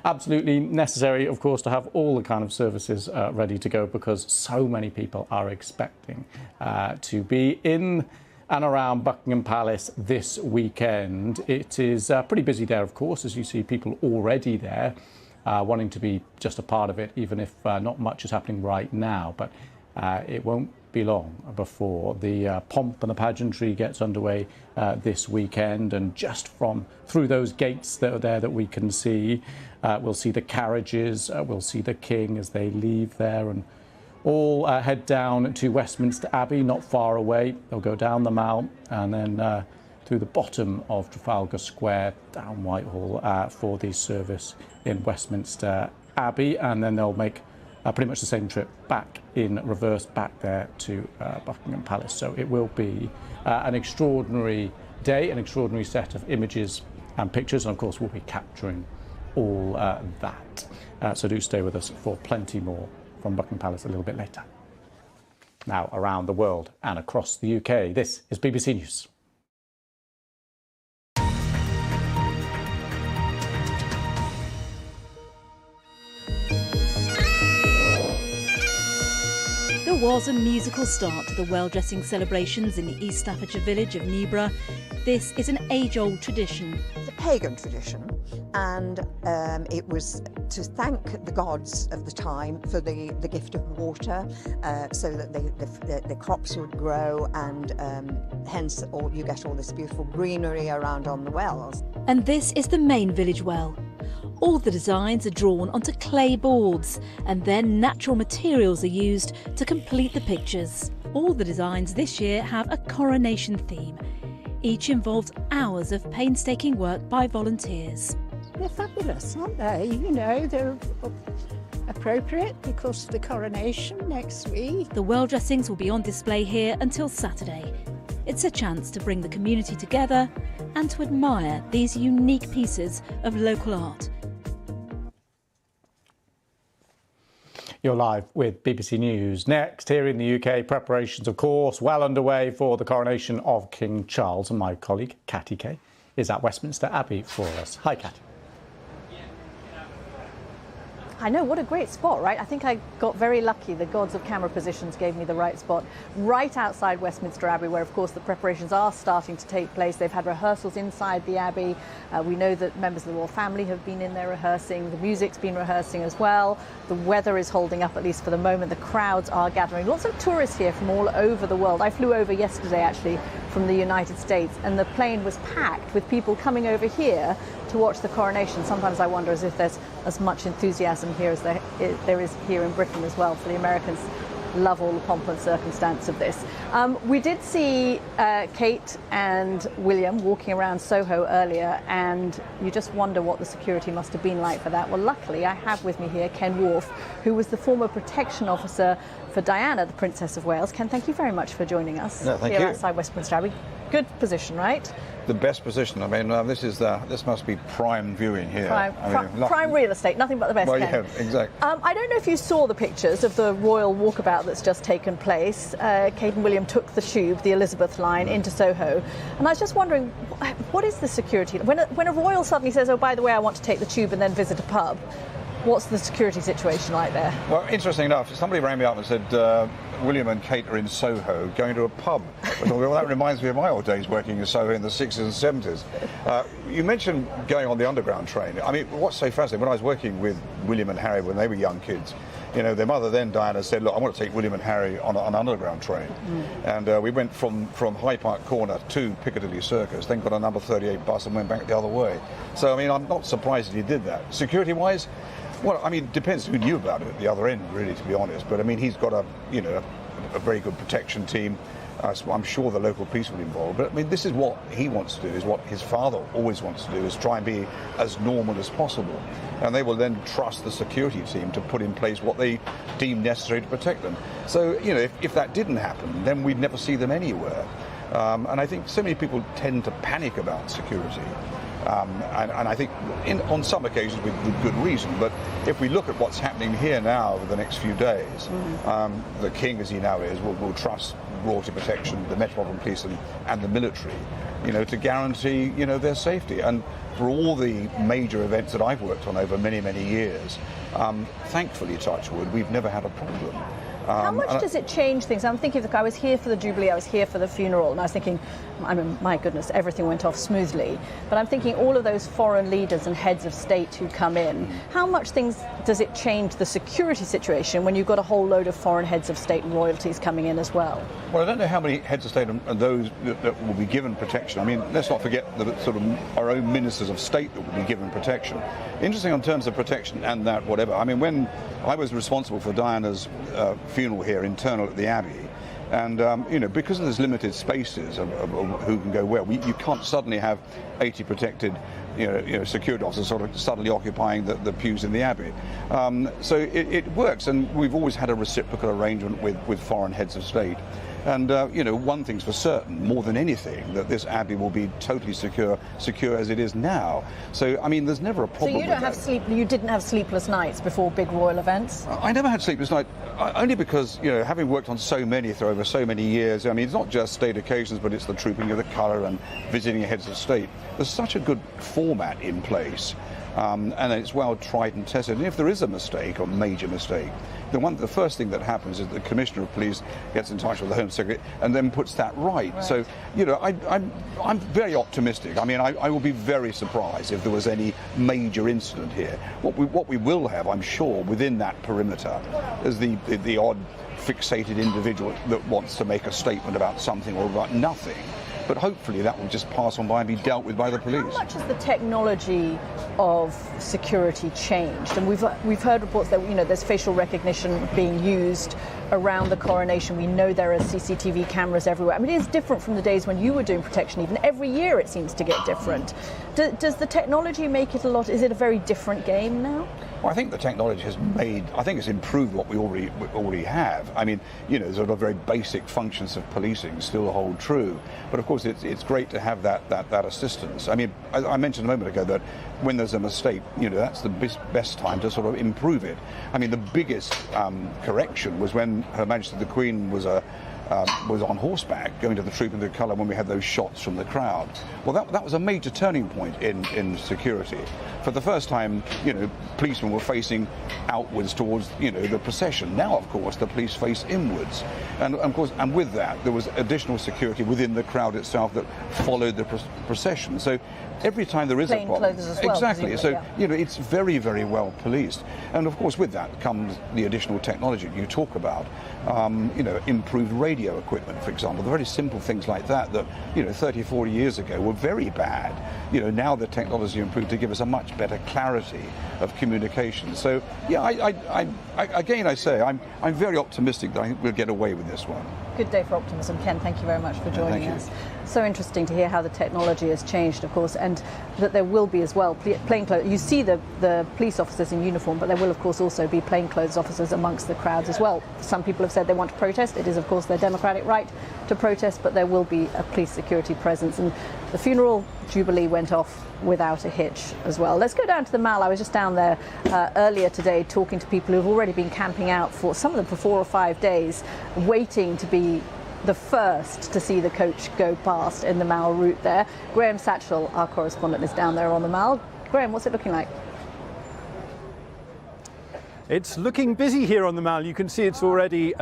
Absolutely necessary, of course, to have all the kind of services ready to go, because so many people are expecting to be in and around Buckingham Palace this weekend. It is pretty busy there, of course, as you see people already there wanting to be just a part of it, even if not much is happening right now. But it won't be long before the pomp and the pageantry gets underway this weekend. And just from through those gates that are there that we can see, we'll see the carriages, we'll see the King as they leave there, and all head down to Westminster Abbey, not far away. They'll go down the Mall and then through the bottom of Trafalgar Square, down Whitehall for the service in Westminster Abbey, and then they'll make pretty much the same trip back in reverse back there to Buckingham Palace. So it will be an extraordinary day, an extraordinary set of images and pictures, and of course we'll be capturing all that. So do stay with us for plenty more from Buckingham Palace a little bit later. Now around the world and across the UK, this is BBC News. There was a musical start to the well-dressing celebrations in the East Staffordshire village of Newborough. This is an age-old tradition. It's a pagan tradition, and it was to thank the gods of the time for the gift of water, so that the crops would grow, and hence you get all this beautiful greenery around on the wells. And this is the main village well. All the designs are drawn onto clay boards, and then natural materials are used to complete the pictures. All the designs this year have a coronation theme. Each involves hours of painstaking work by volunteers. They're fabulous, aren't they? You know, they're appropriate because of the coronation next week. The well dressings will be on display here until Saturday. It's a chance to bring the community together and to admire these unique pieces of local art. You're live with BBC News. Next, here in the UK, preparations, of course, well underway for the coronation of King Charles. And my colleague, Catty Kay, is at Westminster Abbey for us. Hi, Catty. I know, what a great spot, right? I think I got very lucky. The gods of camera positions gave me the right spot. Right outside Westminster Abbey, where, of course, the preparations are starting to take place. They've had rehearsals inside the Abbey. We know that members of the royal family have been in there rehearsing. The music's been rehearsing as well. The weather is holding up, at least for the moment. The crowds are gathering. Lots of tourists here from all over the world. I flew over yesterday, actually, from the United States, and the plane was packed with people coming over here to watch the coronation. Sometimes I wonder as if there's as much enthusiasm here as there is here in Britain as well. For the Americans, love all the pomp and circumstance of this. We did see Kate and William walking around Soho earlier, and you just wonder what the security must have been like for that. Well, luckily, I have with me here Ken Wharf, who was the former protection officer for Diana, the Princess of Wales. Ken, thank you very much for joining us here outside Westminster Abbey. Good position, right? The best position. I mean, this must be prime viewing here. Prime real estate, nothing but the best. Well, Ken. yeah, exactly. I don't know if you saw the pictures of the royal walkabout that's just taken place. Kate and William took the tube, the Elizabeth line, into Soho, and I was just wondering, what is the security when a royal suddenly says, "Oh, by the way, I want to take the tube and then visit a pub"? What's the security situation like there? Well, interesting enough, somebody rang me up and said, William and Kate are in Soho going to a pub. I thought, well, that reminds me of my old days working in Soho in the 60s and 70s. You mentioned going on the underground train. I mean, what's so fascinating, when I was working with William and Harry when they were young kids, you know, their mother then, Diana, said, look, I want to take William and Harry on an underground train. And we went from Hyde Park Corner to Piccadilly Circus, then got a number 38 bus and went back the other way. So, I mean, I'm not surprised that he did that. Security-wise, well, I mean, it depends who knew about it at the other end, really, to be honest. But, I mean, he's got a very good protection team. So I'm sure the local police will be involved. But, I mean, this is what he wants to do, is what his father always wants to do, is try and be as normal as possible. And they will then trust the security team to put in place what they deem necessary to protect them. So, you know, if that didn't happen, then we'd never see them anywhere. And I think so many people tend to panic about security. And I think on some occasions with good reason, but if we look at what's happening here now over the next few days, the King, as he now is, will trust royalty protection, the Metropolitan Police and the military, you know, to guarantee, you know, their safety. And for all the major events that I've worked on over many, many years, thankfully, touch wood, we've never had a problem. How much does it change things? I'm thinking, I was here for the Jubilee, I was here for the funeral, and I was thinking, I mean, my goodness, everything went off smoothly. But I'm thinking all of those foreign leaders and heads of state who come in, how much does it change the security situation when you've got a whole load of foreign heads of state and royalties coming in as well? Well, I don't know how many heads of state and those that will be given protection. I mean, let's not forget the sort of our own ministers of state that will be given protection. Interesting in terms of protection and that whatever. I mean, when I was responsible for Diana's funeral here, internal at the Abbey, and you know, because of those limited spaces of who can go where, you can't suddenly have 80 protected, you know, security officers sort of suddenly occupying the pews in the Abbey. So it works, and we've always had a reciprocal arrangement with foreign heads of state. And you know, one thing's for certain, more than anything, that this Abbey will be totally secure as it is now. So, I mean, there's never a problem. So you didn't have sleepless nights before big royal events? I never had sleepless nights, only because, you know, having worked on so many over so many years, I mean, it's not just state occasions, but it's the Trooping of the Colour and visiting heads of state. There's such a good format in place. And it's well tried and tested. And if there is a mistake or major mistake, the first thing that happens is the Commissioner of Police gets in touch with the Home Secretary and then puts that right. So, you know, I'm very optimistic. I mean, I will be very surprised if there was any major incident here. What we will have, I'm sure, within that perimeter is the odd fixated individual that wants to make a statement about something or about nothing. But hopefully that will just pass on by and be dealt with by the police. How much has the technology of security changed? And we've heard reports that, you know, there's facial recognition being used around the coronation. We know there are CCTV cameras everywhere. I mean, it's different from the days when you were doing protection. Even every year it seems to get different. Does the technology make it is it a very different game now? Well, I think the technology has it's improved what we already have. I mean, you know, sort of very basic functions of policing still hold true. But of course, it's great to have that assistance. I mean, I mentioned a moment ago that when there's a mistake, you know, that's the best time to sort of improve it. I mean, the biggest correction was when Her Majesty the Queen was on horseback going to the Trooping of the Colour when we had those shots from the crowd. Well, that was a major turning point in security. For the first time, you know, policemen were facing outwards towards, you know, the procession. Now, of course, the police face inwards. And of course, and with that, there was additional security within the crowd itself that followed the procession. So every time there is a problem, plain clothes as well, exactly. So yeah. you know, it's very, very well policed. And of course, with that comes the additional technology you talk about. You know, improved radio equipment, for example, the very simple things like that, you know, 30, 40 years ago were very bad. You know, now the technology improved to give us a much better clarity of communication. So, yeah, I say I'm very optimistic that I think we'll get away with this one. Good day for optimism. Ken, thank you very much for joining us. So interesting to hear how the technology has changed, of course, and that there will be as well plainclothes. You see the police officers in uniform, but there will, of course, also be plainclothes officers amongst the crowds as well. Some people have said they want to protest. It is, of course, their democratic right to protest, but there will be a police security presence. And the funeral Jubilee went off without a hitch as well. Let's go down to the Mall. I was just down there earlier today talking to people who've already been camping out for some of them for 4 or 5 days, waiting to be the first to see the coach go past in the Mall route there. Graham Satchell, our correspondent, is down there on the Mall. Graham, what's it looking like? It's looking busy here on the Mall. You can see it's already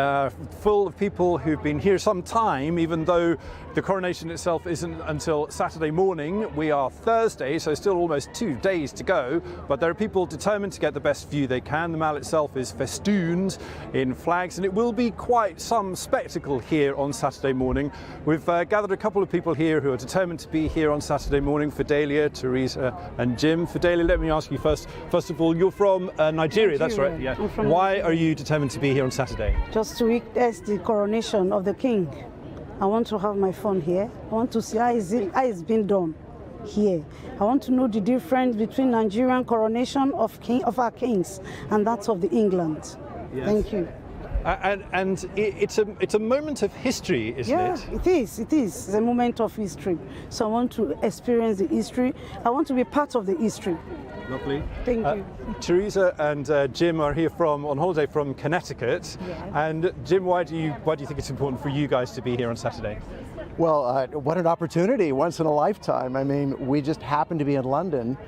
full of people who've been here some time, even though the coronation itself isn't until Saturday morning. We are Thursday, so still almost 2 days to go, but there are people determined to get the best view they can. The Mall itself is festooned in flags, and it will be quite some spectacle here on Saturday morning. We've gathered a couple of people here who are determined to be here on Saturday morning: Fidelia, Teresa and Jim. Fidelia, let me ask you first of all, you're from Nigeria, that's right? Yeah. Why are you determined to be here on Saturday? Just to witness the coronation of the king. I want to have my fun here. I want to see how it's been done here. I want to know the difference between Nigerian coronation of our kings and that of the England. Yes. Thank you. And it's a moment of history, isn't it? Yeah, it is. It's a moment of history. So I want to experience the history. I want to be part of the history. Lovely. Thank you. Teresa and Jim are here on holiday from Connecticut. Yes. And Jim, why do you think it's important for you guys to be here on Saturday? Well, what an opportunity, once in a lifetime. I mean, we just happened to be in London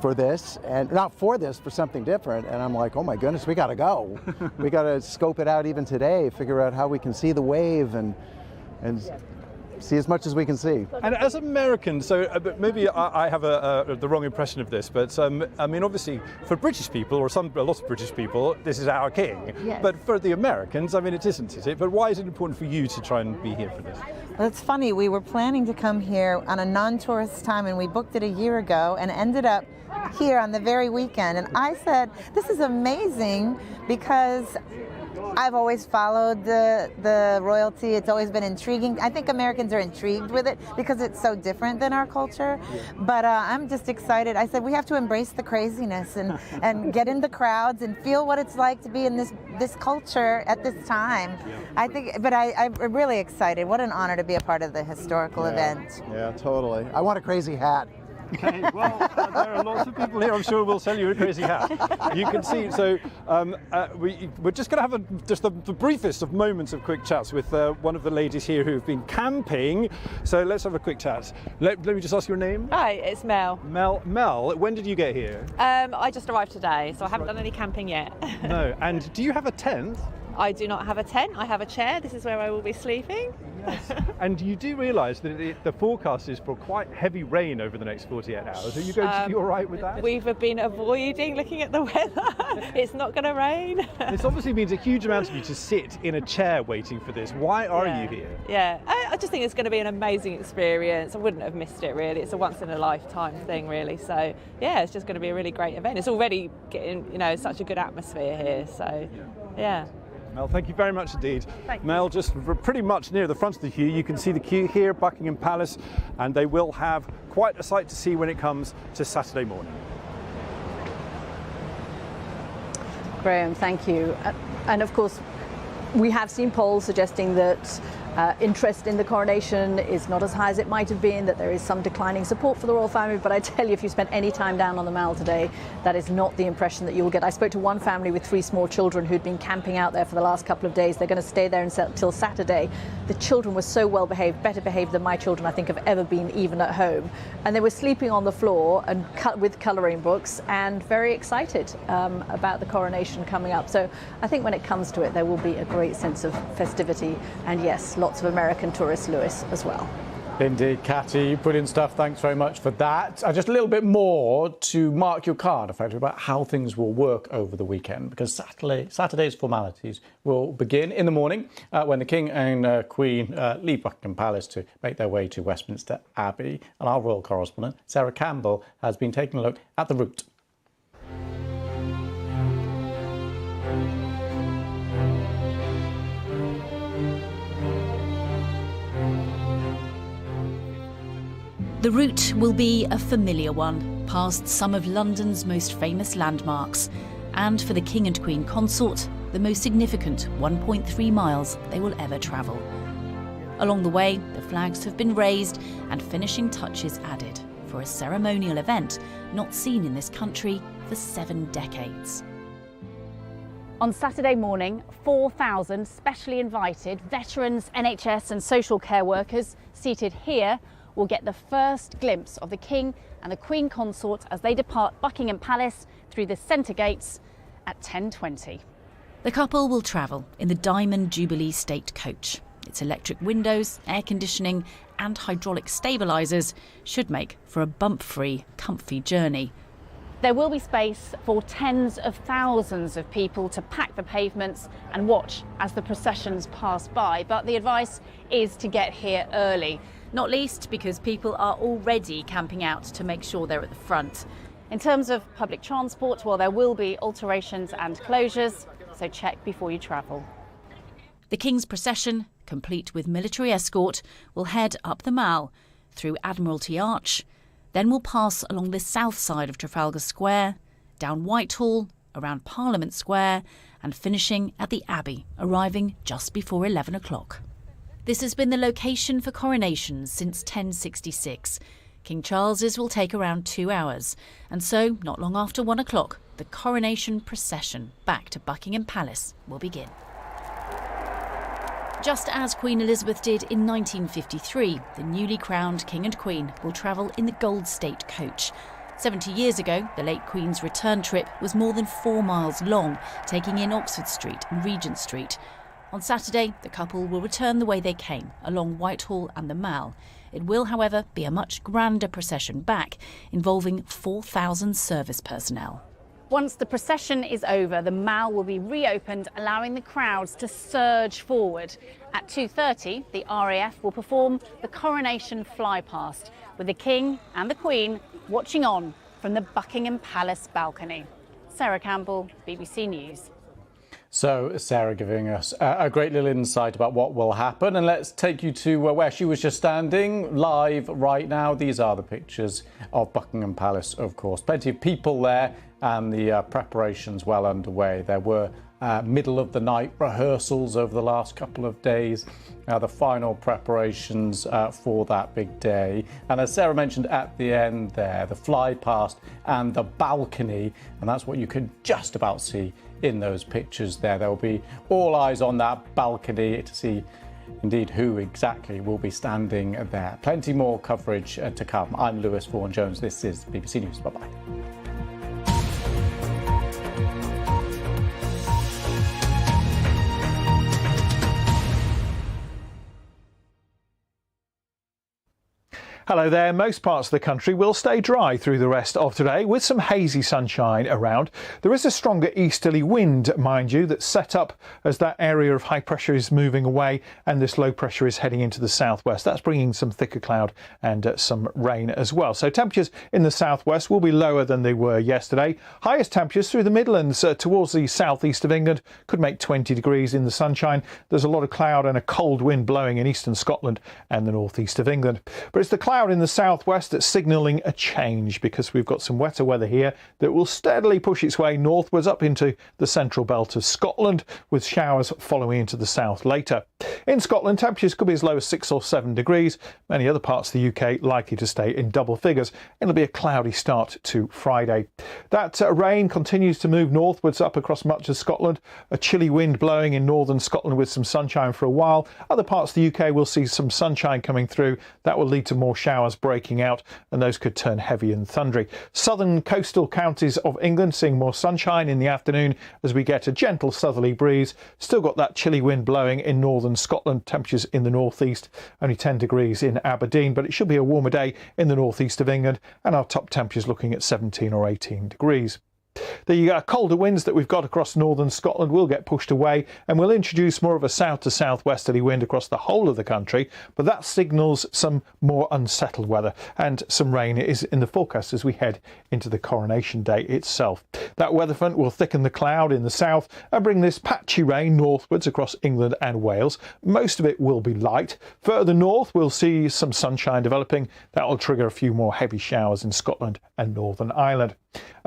for this, and not for this, for something different. And I'm like, oh my goodness, we got to go. We got to scope it out even today, figure out how we can see the wave and see as much as we can see. And as Americans, so maybe I have the wrong impression of this, but I mean, obviously, for British people, or a lot of British people, this is our king. Yes. But for the Americans, I mean, it isn't, is it? But why is it important for you to try and be here for this? Well, it's funny. We were planning to come here on a non-tourist time, and we booked it a year ago, and ended up here on the very weekend. And I said, this is amazing, because I've always followed the royalty. It's always been intriguing. I think Americans are intrigued with it because it's so different than our culture. But I'm just excited. I said we have to embrace the craziness and get in the crowds and feel what it's like to be in this culture at this time. I think, but I'm really excited. What an honor to be a part of the historical event. Yeah, totally. I want a crazy hat. Okay, well, there are lots of people here, I'm sure, will sell you a crazy hat. You can see, so we're just going to have just the briefest of moments of quick chats with one of the ladies here who've been camping. So let's have a quick chat. Let me just ask your name. Hi, it's Mel. Mel, when did you get here? I just arrived today, so I haven't done any camping yet. No, and do you have a tent? I do not have a tent, I have a chair. This is where I will be sleeping. Yes. And you do realise that the forecast is for quite heavy rain over the next 48 hours. Are you going to be all right with that? We've been avoiding looking at the weather. It's not going to rain. This obviously means a huge amount of you to sit in a chair waiting for this. Why are you here? Yeah, I just think it's going to be an amazing experience. I wouldn't have missed it, really. It's a once in a lifetime thing, really. So yeah, it's just going to be a really great event. It's already getting, such a good atmosphere here. So yeah. Mel, thank you very much indeed. Thank you. Mel, just pretty much near the front of the queue, you can see the queue here, Buckingham Palace, and they will have quite a sight to see when it comes to Saturday morning. Graham, thank you. And of course, we have seen polls suggesting that interest in the coronation is not as high as it might have been, that there is some declining support for the royal family, but I tell you, if you spent any time down on the Mall today, that is not the impression that you will get. I spoke to one family with 3 small children who'd been camping out there for the last couple of days. They're going to stay there until Saturday. The children were so well behaved, better behaved than my children I think have ever been, even at home. And they were sleeping on the floor and with colouring books, and very excited about the coronation coming up. So I think when it comes to it, there will be a great sense of festivity, and yes, lots of American tourists, Lewis, as well. Indeed, Catty, brilliant stuff. Thanks very much for that. Just a little bit more to mark your card, effectively, about how things will work over the weekend, because Saturday's formalities will begin in the morning when the King and Queen leave Buckingham Palace to make their way to Westminster Abbey. And our royal correspondent, Sarah Campbell, has been taking a look at the route. The route will be a familiar one, past some of London's most famous landmarks, and for the King and Queen consort, the most significant 1.3 miles they will ever travel. Along the way, the flags have been raised and finishing touches added for a ceremonial event not seen in this country for 7 decades. On Saturday morning, 4,000 specially invited veterans, NHS and social care workers seated here will get the first glimpse of the King and the Queen consort as they depart Buckingham Palace through the centre gates at 10:20. The couple will travel in the Diamond Jubilee State Coach. Its electric windows, air conditioning and hydraulic stabilisers should make for a bump-free, comfy journey. There will be space for tens of thousands of people to pack the pavements and watch as the processions pass by, but the advice is to get here early. Not least because people are already camping out to make sure they're at the front. In terms of public transport, well, there will be alterations and closures, so check before you travel. The King's procession, complete with military escort, will head up the Mall, through Admiralty Arch, then will pass along the south side of Trafalgar Square, down Whitehall, around Parliament Square, and finishing at the Abbey, arriving just before 11 o'clock. This has been the location for coronations since 1066. King Charles's will take around 2 hours, and so, not long after 1 o'clock, the coronation procession back to Buckingham Palace will begin. Just as Queen Elizabeth did in 1953, the newly crowned King and Queen will travel in the Gold State Coach. 70 years ago, the late Queen's return trip was more than 4 miles long, taking in Oxford Street and Regent Street. On Saturday, the couple will return the way they came, along Whitehall and the Mall. It will, however, be a much grander procession back, involving 4,000 service personnel. Once the procession is over, the Mall will be reopened, allowing the crowds to surge forward. At 2:30, the RAF will perform the coronation flypast, with the King and the Queen watching on from the Buckingham Palace balcony. Sarah Campbell, BBC News. So Sarah giving us a great little insight about what will happen, and let's take you to where she was just standing live right now. These are the pictures of Buckingham Palace, of course. Plenty of people there and the preparations well underway. There were middle of the night rehearsals over the last couple of days, the final preparations for that big day. And as Sarah mentioned at the end there, the fly past and the balcony, and that's what you can just about see in those pictures there. There will be all eyes on that balcony to see indeed who exactly will be standing there. Plenty more coverage to come. I'm Lewis Vaughan-Jones. This is BBC News. Bye-bye. Hello there. Most parts of the country will stay dry through the rest of today with some hazy sunshine around. There is a stronger easterly wind, mind you, that's set up as that area of high pressure is moving away and this low pressure is heading into the southwest. That's bringing some thicker cloud and some rain as well. So temperatures in the southwest will be lower than they were yesterday. Highest temperatures through the Midlands towards the southeast of England could make 20 degrees in the sunshine. There's a lot of cloud and a cold wind blowing in eastern Scotland and the northeast of England. But it's the cloud in the southwest that's signalling a change, because we've got some wetter weather here that will steadily push its way northwards up into the central belt of Scotland, with showers following into the south later. In Scotland, temperatures could be as low as 6 or 7 degrees. Many other parts of the UK likely to stay in double figures. It'll be a cloudy start to Friday. That rain continues to move northwards up across much of Scotland. A chilly wind blowing in northern Scotland with some sunshine for a while. Other parts of the UK will see some sunshine coming through. That will lead to more showers breaking out, and those could turn heavy and thundery. Southern coastal counties of England seeing more sunshine in the afternoon as we get a gentle southerly breeze. Still got that chilly wind blowing in northern Scotland. Temperatures in the northeast only 10 degrees in Aberdeen, but it should be a warmer day in the northeast of England, and our top temperatures looking at 17 or 18 degrees. The colder winds that we've got across northern Scotland will get pushed away, and will introduce more of a south to southwesterly wind across the whole of the country, but that signals some more unsettled weather, and some rain is in the forecast as we head into the coronation day itself. That weather front will thicken the cloud in the south and bring this patchy rain northwards across England and Wales. Most of it will be light. Further north we'll see some sunshine developing. That will trigger a few more heavy showers in Scotland and Northern Ireland.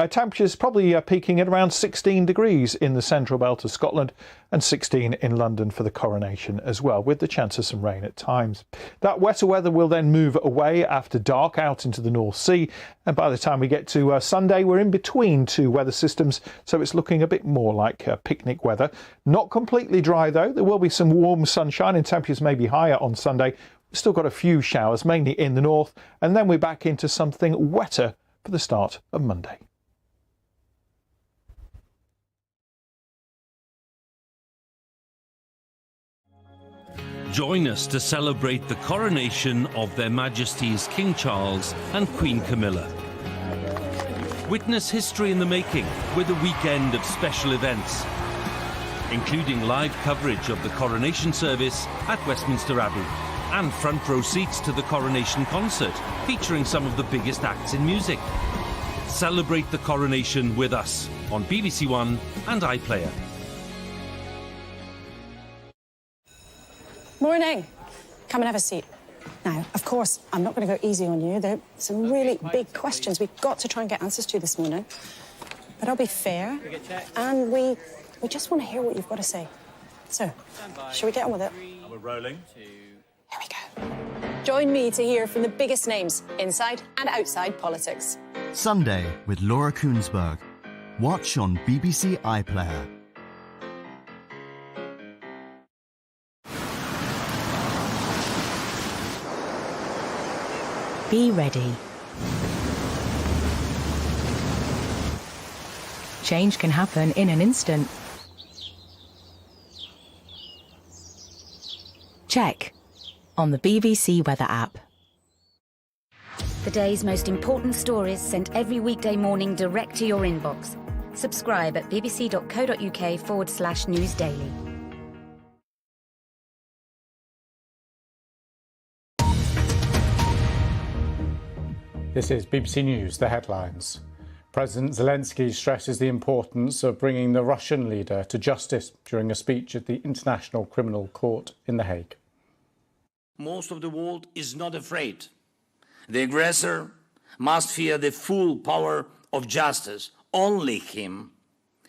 Temperatures probably peaking at around 16 degrees in the central belt of Scotland, and 16 in London for the coronation as well, with the chance of some rain at times. That wetter weather will then move away after dark out into the North Sea, and by the time we get to Sunday we're in between two weather systems, so it's looking a bit more like picnic weather. Not completely dry though. There will be some warm sunshine and temperatures may be higher on Sunday. We've still got a few showers, mainly in the north, and then we're back into something wetter for the start of Monday. Join us to celebrate the coronation of Their Majesties King Charles and Queen Camilla. Witness history in the making with a weekend of special events, including live coverage of the coronation service at Westminster Abbey and front row seats to the coronation concert featuring some of the biggest acts in music. Celebrate the coronation with us on BBC One and iPlayer. Morning. Come and have a seat. Now, of course, I'm not going to go easy on you. There are some really big questions we've got to try and get answers to this morning. But I'll be fair, and we just want to hear what you've got to say. So, shall we get on with it? We're rolling. Here we go. Join me to hear from the biggest names inside and outside politics. Sunday with Laura Kuenssberg. Watch on BBC iPlayer. Be ready. Change can happen in an instant. Check on the BBC Weather app. The day's most important stories sent every weekday morning direct to your inbox. Subscribe at bbc.co.uk/newsdaily. This is BBC News, the headlines. President Zelensky stresses the importance of bringing the Russian leader to justice during a speech at the International Criminal Court in The Hague. Most of the world is not afraid. The aggressor must fear the full power of justice, only him.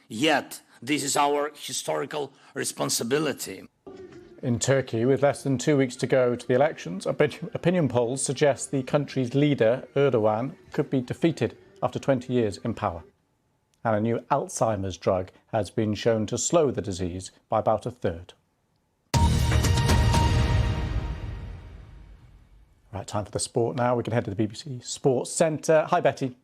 Yet, this is our historical responsibility. In Turkey, with less than 2 weeks to go to the elections, opinion polls suggest the country's leader, Erdogan, could be defeated after 20 years in power. And a new Alzheimer's drug has been shown to slow the disease by about a third. Right, time for the sport now. We can head to the BBC Sports Centre. Hi, Betty.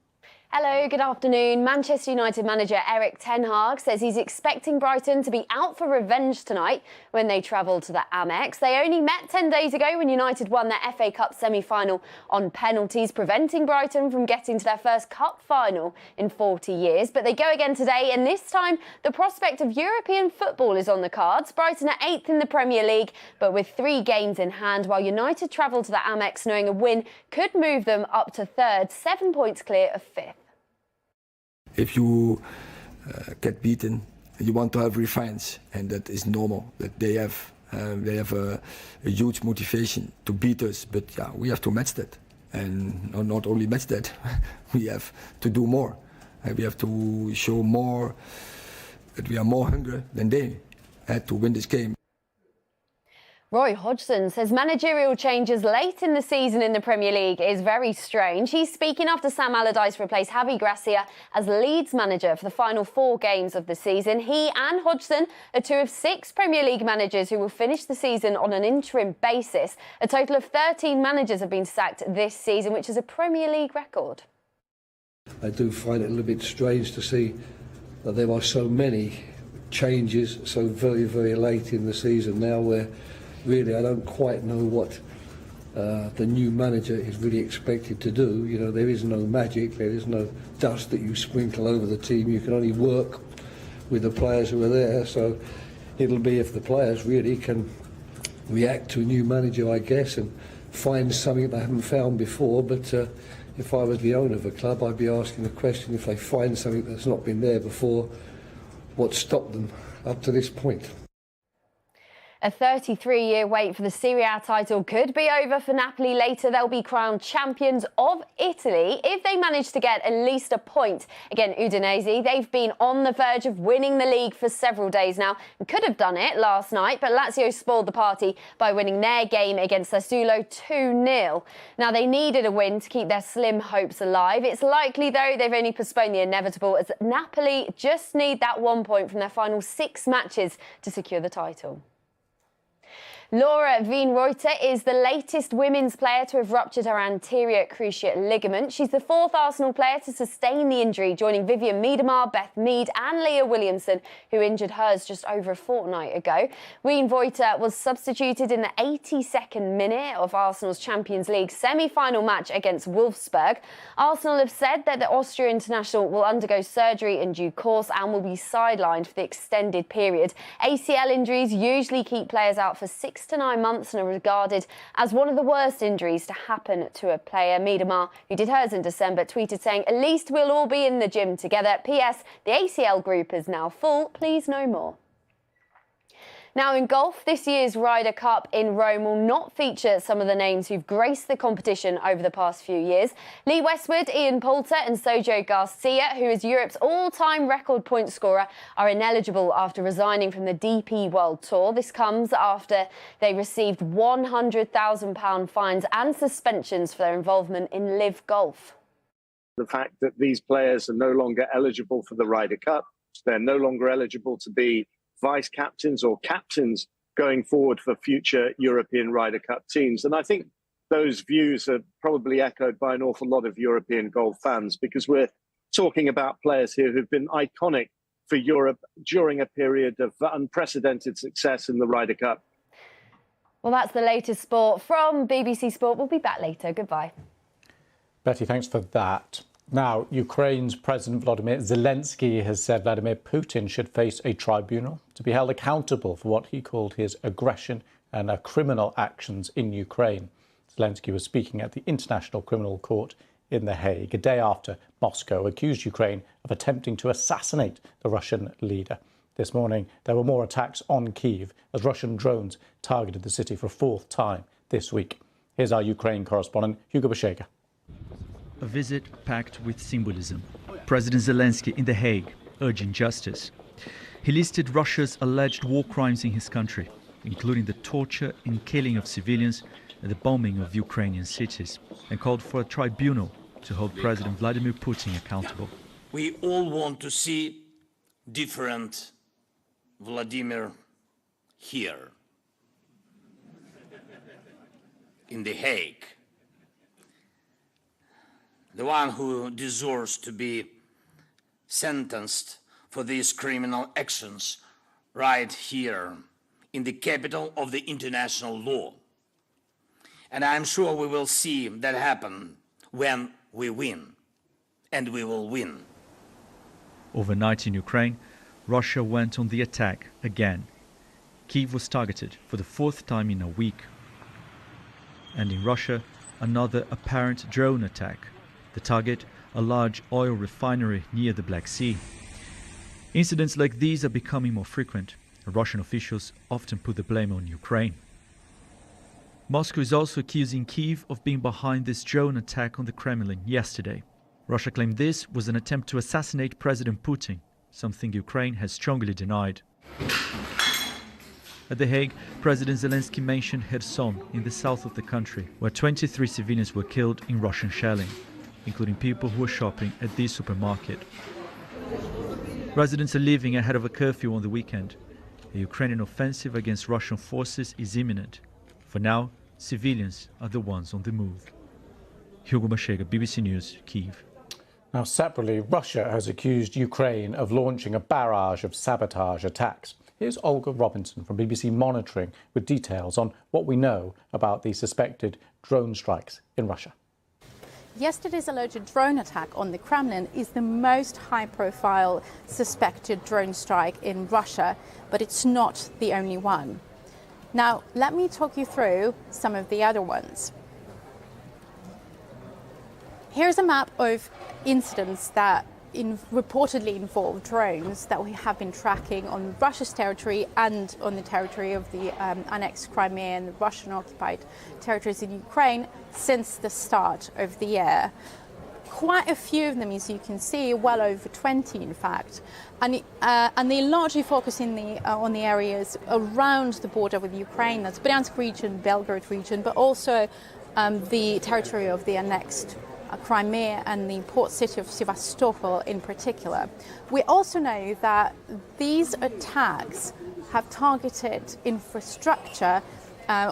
Hello, good afternoon. Manchester United manager Erik ten Hag says he's expecting Brighton to be out for revenge tonight when they travel to the Amex. They only met 10 days ago when United won their FA Cup semi-final on penalties, preventing Brighton from getting to their first cup final in 40 years. But they go again today, and this time the prospect of European football is on the cards. Brighton are 8th in the Premier League, but with 3 games in hand, while United travel to the Amex knowing a win could move them up to 3rd, 7 points clear of 5th. If you get beaten, you want to have revenge, and that is normal. That they have a huge motivation to beat us, but yeah, we have to match that, and not only match that, we have to do more. We have to show more that we are more hungry than they had to win this game. Roy Hodgson says managerial changes late in the season in the Premier League is very strange. He's speaking after Sam Allardyce replaced Javi Gracia as Leeds manager for the final 4 games of the season. He and Hodgson are 2 of 6 Premier League managers who will finish the season on an interim basis. A total of 13 managers have been sacked this season, which is a Premier League record. I do find it a little bit strange to see that there are so many changes so very, very late in the season now, where really I don't quite know what the new manager is really expected to do. You know, there is no magic, there is no dust that you sprinkle over the team. You can only work with the players who are there, so it'll be if the players really can react to a new manager, I guess, and find something they haven't found before. But if I was the owner of a club, I'd be asking the question, if they find something that's not been there before, what stopped them up to this point? A 33-year wait for the Serie A title could be over for Napoli later. They'll be crowned champions of Italy if they manage to get at least a point against Udinese. They've been on the verge of winning the league for several days now and could have done it last night, but Lazio spoiled the party by winning their game against Sassuolo 2-0. Now, they needed a win to keep their slim hopes alive. It's likely, though, they've only postponed the inevitable, as Napoli just need that 1 point from their final 6 matches to secure the title. Laura Wienreuter is the latest women's player to have ruptured her anterior cruciate ligament. She's the fourth Arsenal player to sustain the injury, joining Vivianne Miedema, Beth Mead and Leah Williamson, who injured hers just over a fortnight ago. Wienreuter was substituted in the 82nd minute of Arsenal's Champions League semi-final match against Wolfsburg. Arsenal have said that the Austria international will undergo surgery in due course and will be sidelined for the extended period. ACL injuries usually keep players out for 6 to 9 months and are regarded as one of the worst injuries to happen to a player. Miedema, who did hers in December, tweeted saying, "At least we'll all be in the gym together. PS, the ACL group is now full. Please no more." Now in golf, this year's Ryder Cup in Rome will not feature some of the names who've graced the competition over the past few years. Lee Westwood, Ian Poulter and Sergio Garcia, who is Europe's all-time record point scorer, are ineligible after resigning from the DP World Tour. This comes after they received £100,000 fines and suspensions for their involvement in Live Golf. The fact that these players are no longer eligible for the Ryder Cup, they're no longer eligible to be vice-captains or captains going forward for future European Ryder Cup teams. And I think those views are probably echoed by an awful lot of European golf fans, because we're talking about players here who've been iconic for Europe during a period of unprecedented success in the Ryder Cup. Well, that's the latest sport from BBC Sport. We'll be back later. Goodbye. Betty, thanks for that. Now, Ukraine's President Volodymyr Zelensky has said Vladimir Putin should face a tribunal to be held accountable for what he called his aggression and criminal actions in Ukraine. Zelensky was speaking at the International Criminal Court in The Hague, a day after Moscow accused Ukraine of attempting to assassinate the Russian leader. This morning, there were more attacks on Kyiv as Russian drones targeted the city for a fourth time this week. Here's our Ukraine correspondent, Hugo Bashega. A visit packed with symbolism. President Zelensky in The Hague, urging justice. He listed Russia's alleged war crimes in his country, including the torture and killing of civilians and the bombing of Ukrainian cities, and called for a tribunal to hold President Vladimir Putin accountable. We all want to see different Vladimir here, in The Hague. The one who deserves to be sentenced for these criminal actions right here in the capital of the international law. And I'm sure we will see that happen when we win, and we will win. Overnight in Ukraine, Russia went on the attack again. Kyiv was targeted for the fourth time in a week. And in Russia, another apparent drone attack. The target, a large oil refinery near the Black Sea. Incidents like these are becoming more frequent. Russian officials often put the blame on Ukraine. Moscow is also accusing Kyiv of being behind this drone attack on the Kremlin yesterday. Russia claimed this was an attempt to assassinate President Putin, something Ukraine has strongly denied. At The Hague, President Zelensky mentioned Kherson in the south of the country, where 23 civilians were killed in Russian shelling, including people who were shopping at this supermarket. Residents are living ahead of a curfew on the weekend. A Ukrainian offensive against Russian forces is imminent. For now, civilians are the ones on the move. Hugo Bashega, BBC News, Kyiv. Now, separately, Russia has accused Ukraine of launching a barrage of sabotage attacks. Here's Olga Robinson from BBC Monitoring with details on what we know about the suspected drone strikes in Russia. Yesterday's alleged drone attack on the Kremlin is the most high-profile suspected drone strike in Russia, but it's not the only one. Now, let me talk you through some of the other ones. Here's a map of incidents that reportedly involve drones that we have been tracking on Russia's territory and on the territory of the annexed Crimea and the Russian-occupied territories in Ukraine since the start of the year. Quite a few of them, as you can see, well over 20 in fact, and they largely focus on the areas around the border with Ukraine, that's Bryansk region, Belgorod region, but also the territory of the annexed Crimea and the port city of Sevastopol in particular. We also know that these attacks have targeted infrastructure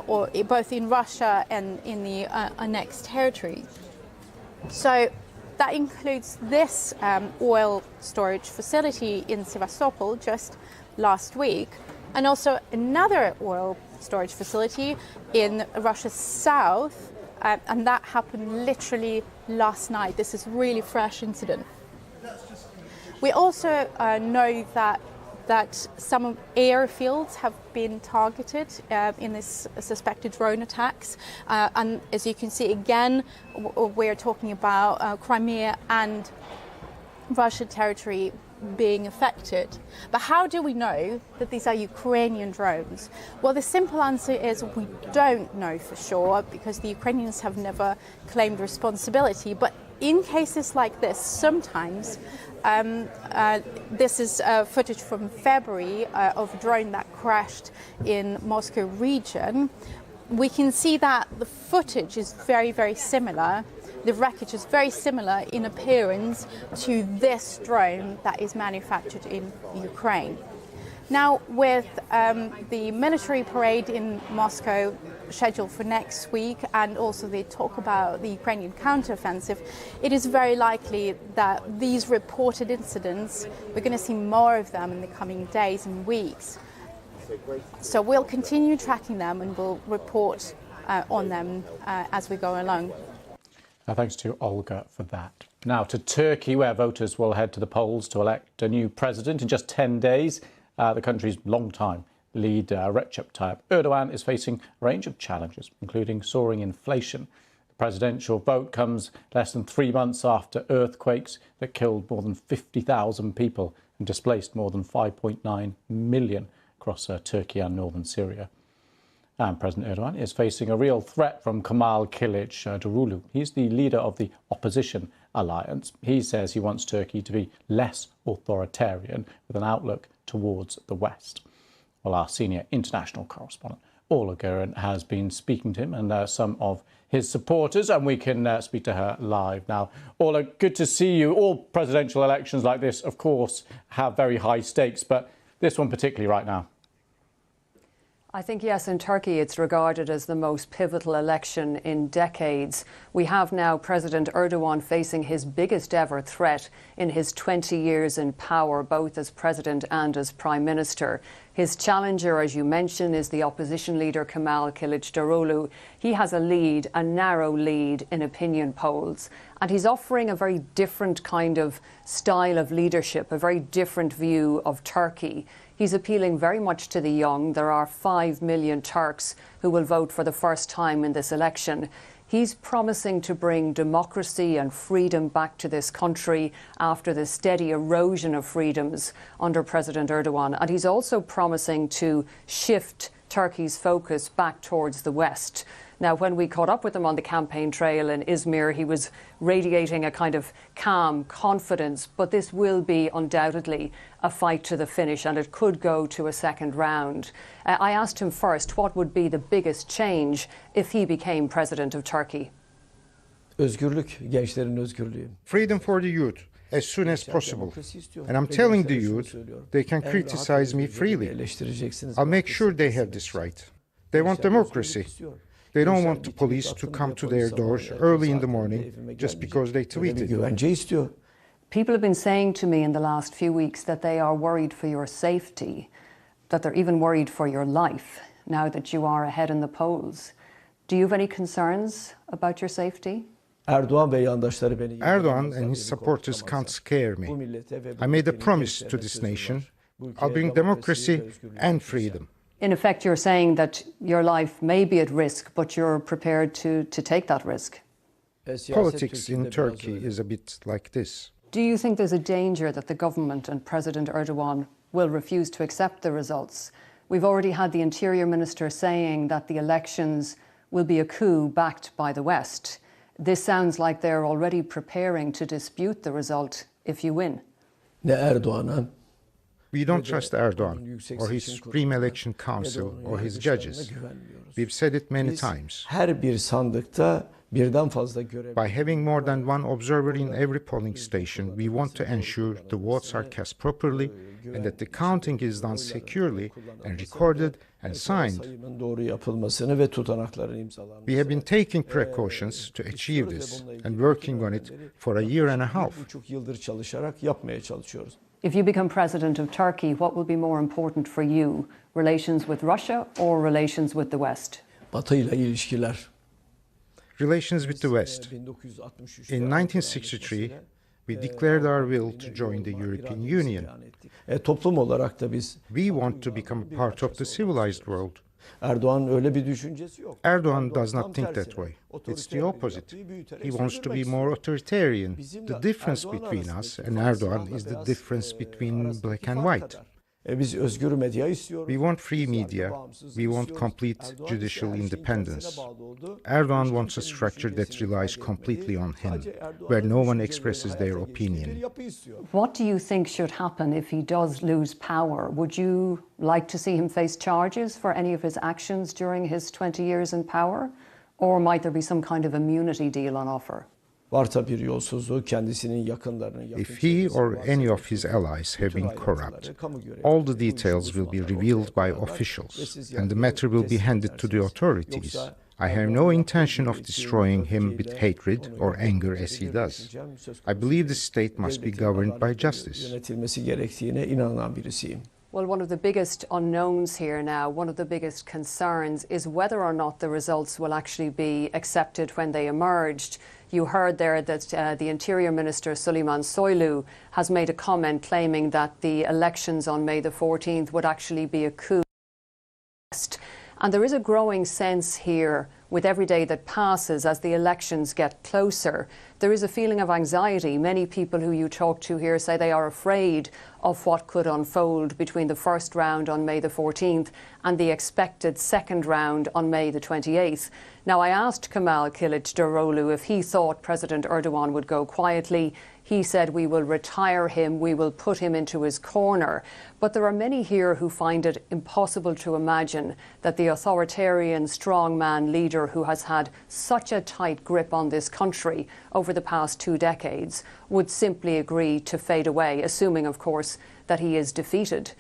or both in Russia and in the annexed territory. So that includes this oil storage facility in Sevastopol just last week, and also another oil storage facility in Russia's south, and that happened literally last night. This is a really fresh incident. We also know that some airfields have been targeted in this suspected drone attacks. And as you can see, again, we're talking about Crimea and Russian territory being affected. But how do we know that these are Ukrainian drones? Well, the simple answer is we don't know for sure, because the Ukrainians have never claimed responsibility. But in cases like this, sometimes this is footage from February of a drone that crashed in Moscow region. We can see that the footage is very, very similar. The wreckage is very similar in appearance to this drone that is manufactured in Ukraine. Now, with the military parade in Moscow scheduled for next week, and also they talk about the Ukrainian counteroffensive, it is very likely that these reported incidents, we're going to see more of them in the coming days and weeks. So we'll continue tracking them and we'll report on them as we go along. Thanks to Olga for that. Now to Turkey, where voters will head to the polls to elect a new president in just 10 days. The country's long-time leader, Recep Tayyip Erdogan, is facing a range of challenges, including soaring inflation. The presidential vote comes less than 3 months after earthquakes that killed more than 50,000 people and displaced more than 5.9 million across Turkey and northern Syria. And President Erdogan is facing a real threat from Kemal Kılıçdaroğlu. He's the leader of the opposition alliance. He says he wants Turkey to be less authoritarian with an outlook towards the West. Well, our senior international correspondent, Orla Gurin, has been speaking to him and some of his supporters, and we can speak to her live now. Orla, good to see you. All presidential elections like this, of course, have very high stakes, but this one particularly right now. I think, yes, in Turkey it's regarded as the most pivotal election in decades. We have now President Erdogan facing his biggest ever threat in his 20 years in power, both as president and as prime minister. His challenger, as you mentioned, is the opposition leader Kemal Kılıçdaroğlu. He has a lead, a narrow lead in opinion polls. And he's offering a very different kind of style of leadership, a very different view of Turkey. He's appealing very much to the young. There are 5 million Turks who will vote for the first time in this election. He's promising to bring democracy and freedom back to this country after the steady erosion of freedoms under President Erdogan. And he's also promising to shift Turkey's focus back towards the West. Now, when we caught up with him on the campaign trail in Izmir, he was radiating a kind of calm confidence, but this will be undoubtedly a fight to the finish, and it could go to a second round. I asked him first what would be the biggest change if he became president of Turkey. Özgürlük, gençlerin özgürlüğü. Freedom for the youth as soon as possible. And I'm telling the youth they can criticize me freely. I'll make sure they have this right. They want democracy. They don't want the police to come to their doors early in the morning just because they tweeted. People have been saying to me in the last few weeks that they are worried for your safety, that they're even worried for your life now that you are ahead in the polls. Do you have any concerns about your safety? Erdogan and his supporters can't scare me. I made a promise to this nation. I'll bring democracy and freedom. In effect, you're saying that your life may be at risk, but you're prepared to take that risk. Politics in Turkey is a bit like this. Do you think there's a danger that the government and President Erdogan will refuse to accept the results? We've already had the Interior Minister saying that the elections will be a coup backed by the West. This sounds like they're already preparing to dispute the result if you win. We don't trust Erdogan or his Supreme Election Council or his judges. We've said it many times. By having more than one observer in every polling station, we want to ensure the votes are cast properly and that the counting is done securely and recorded and signed. We have been taking precautions to achieve this and working on it for a year and a half. If you become president of Turkey, what will be more important for you? Relations with Russia or relations with the West? Relations with the West. In 1963, we declared our will to join the European Union. We want to become part of the civilized world. Erdogan does not think that way. It's the opposite. He wants to be more authoritarian. The difference between us and Erdogan is the difference between black and white. We want free media. We want complete judicial independence. Erdogan wants a structure that relies completely on him, where no one expresses their opinion. What do you think should happen if he does lose power? Would you like to see him face charges for any of his actions during his 20 years in power? Or might there be some kind of immunity deal on offer? If he or any of his allies have been corrupt, all the details will be revealed by officials, and the matter will be handed to the authorities. I have no intention of destroying him with hatred or anger as he does. I believe the state must be governed by justice. Well, one of the biggest unknowns here now, one of the biggest concerns is whether or not the results will actually be accepted when they emerged. You heard there that the Interior Minister, Suleyman Soylu, has made a comment claiming that the elections on May the 14th would actually be a coup. And there is a growing sense here with every day that passes as the elections get closer. There is a feeling of anxiety. Many people who you talk to here say they are afraid of what could unfold between the first round on May the 14th and the expected second round on May the 28th. Now, I asked Kemal Kılıçdaroğlu if he thought President Erdogan would go quietly. He said, we will retire him, we will put him into his corner. But there are many here who find it impossible to imagine that the authoritarian strongman leader who has had such a tight grip on this country over the past 2 decades would simply agree to fade away, assuming, of course, that he is defeated.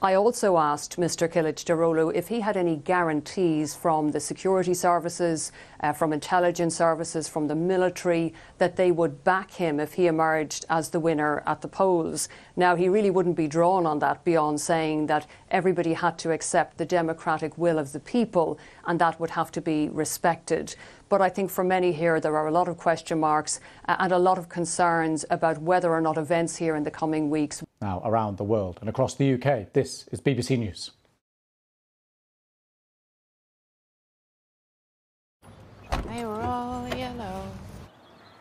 I also asked Mr. Kılıçdaroğlu if he had any guarantees from the security services, from intelligence services, from the military, that they would back him if he emerged as the winner at the polls. Now, he really wouldn't be drawn on that beyond saying that everybody had to accept the democratic will of the people and that would have to be respected. But I think for many here, there are a lot of question marks and a lot of concerns about whether or not events here in the coming weeks. Now, around the world and across the UK, this is BBC News. They were all yellow.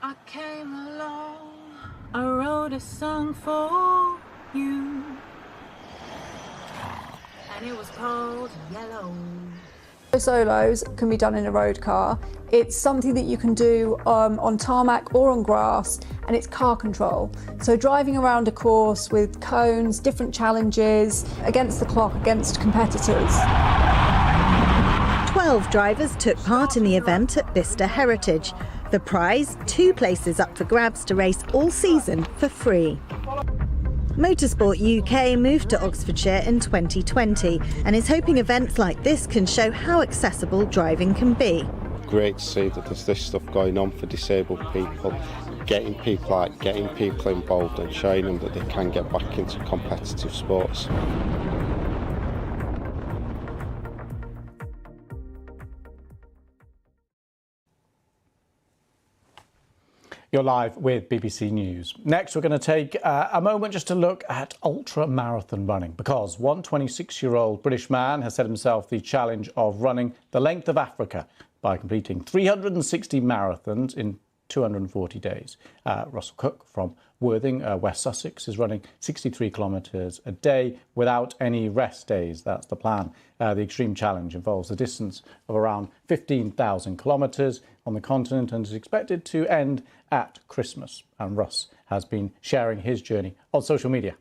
I came along. I wrote a song for you. And it was called Yellow. Solos can be done in a road car. It's something that you can do on tarmac or on grass, and it's car control. So driving around a course with cones, different challenges, against the clock, against competitors. 12 drivers took part in the event at Bicester Heritage. The prize, 2 places up for grabs to race all season for free. Motorsport UK moved to Oxfordshire in 2020 and is hoping events like this can show how accessible driving can be. Great to see that there's this stuff going on for disabled people, getting people involved and showing them that they can get back into competitive sports. You're live with BBC News. Next, we're going to take a moment just to look at ultra-marathon running, because one 26-year-old British man has set himself the challenge of running the length of Africa by completing 360 marathons in 240 days. Russell Cook from Worthing, West Sussex, is running 63 kilometres a day without any rest days. That's the plan. The extreme challenge involves a distance of around 15,000 kilometres on the continent and is expected to end at Christmas. And Russ has been sharing his journey on social media.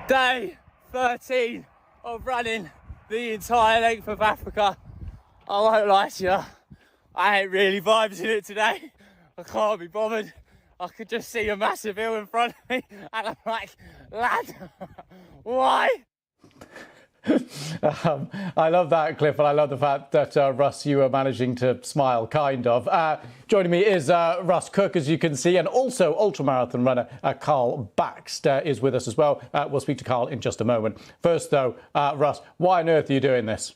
Day 13 of running the entire length of Africa. I won't lie to you, I ain't really vibing it today. I can't be bothered. I could just see a massive hill in front of me and I'm like, lad, why? I love that, Cliff, and I love the fact that, Russ, you are managing to smile, kind of. Joining me is Russ Cook, as you can see, and also ultramarathon runner Carl Baxter is with us as well. We'll speak to Carl in just a moment. First, though, Russ, why on earth are you doing this?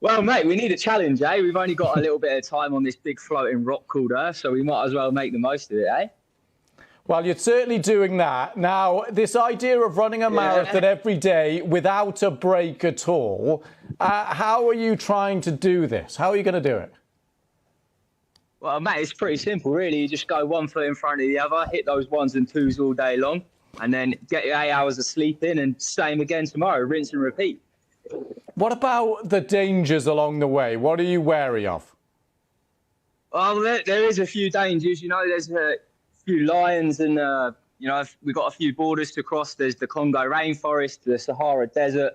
Well, mate, we need a challenge, eh? We've only got a little bit of time on this big floating rock called Earth, so we might as well make the most of it, eh? Well, you're certainly doing that. Now, this idea of running a marathon every day without a break at all, how are you trying to do this? How are you going to do it? Well, mate, it's pretty simple, really. You just go 1 foot in front of the other, hit those 1s and 2s all day long, and then get your 8 hours of sleep in, and same again tomorrow, rinse and repeat. What about the dangers along the way? What are you wary of? Well, there is a few dangers. You know, there's a few lions and, you know, we've got a few borders to cross. There's the Congo rainforest, the Sahara Desert.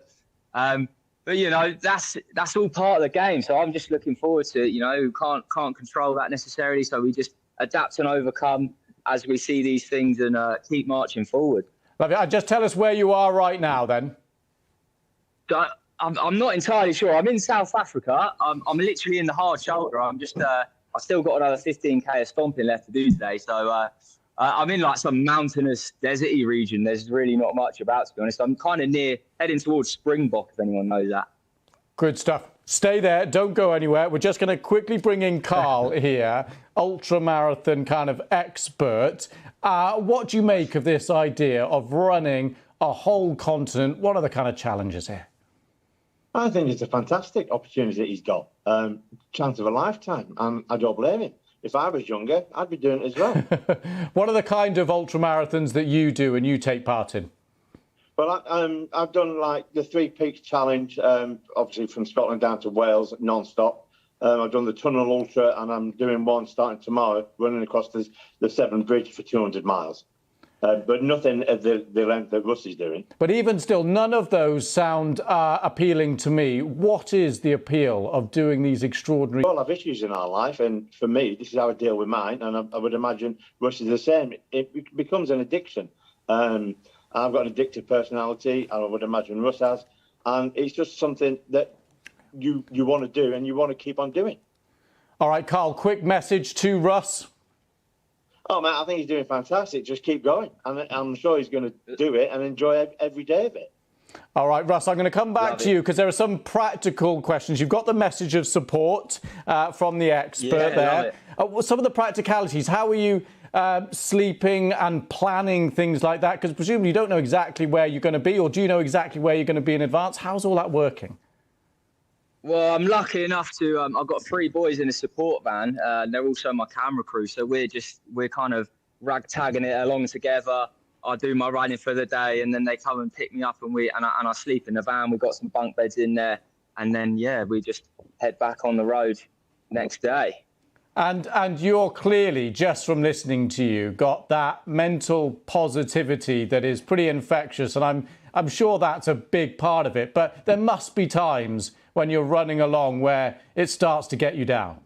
But, you know, that's all part of the game. So I'm just looking forward to it. You know, can't control that necessarily. So we just adapt and overcome as we see these things and keep marching forward. Love it. Just tell us where you are right now, then. I'm not entirely sure. I'm in South Africa. I'm literally in the hard shoulder. I'm just... I've still got another 15k of stomping left to do today. So I'm in like some mountainous, deserty region. There's really not much about, to be honest. I'm kind of heading towards Springbok, if anyone knows that. Good stuff. Stay there. Don't go anywhere. We're just going to quickly bring in Carl here, ultramarathon kind of expert. What do you make of this idea of running a whole continent? What are the kind of challenges here? I think it's a fantastic opportunity that he's got. Chance of a lifetime, and I don't blame him. If I was younger, I'd be doing it as well. What are the kind of ultramarathons that you do and you take part in? Well, I've done like the Three Peaks Challenge, obviously from Scotland down to Wales, non-stop. I've done the Tunnel Ultra, and I'm doing one starting tomorrow, running across the Severn Bridge for 200 miles. But nothing at the length that Russ is doing. But even still, none of those sound appealing to me. What is the appeal of doing these extraordinary... We all have issues in our life, and for me, this is how I deal with mine, and I would imagine Russ is the same. It becomes an addiction. I've got an addictive personality, and I would imagine Russ has, and it's just something that you want to do and you want to keep on doing. All right, Carl, quick message to Russ. Oh, man, I think he's doing fantastic. Just keep going. And I'm sure he's going to do it and enjoy every day of it. All right, Russ, I'm going to come back to you because there are some practical questions. You've got the message of support from the expert there. Some of the practicalities, how are you sleeping and planning things like that? Because presumably you don't know exactly where you're going to be, or do you know exactly where you're going to be in advance? How's all that working? Well, I'm lucky enough to, I've got 3 boys in a support van. They're also my camera crew. So we're kind of ragtagging it along together. I do my running for the day, and then they come and pick me up, and I sleep in the van. We've got some bunk beds in there. And then, yeah, we just head back on the road next day. And you're clearly, just from listening to you, got that mental positivity that is pretty infectious. And I'm sure that's a big part of it. But there must be times when you're running along where it starts to get you down.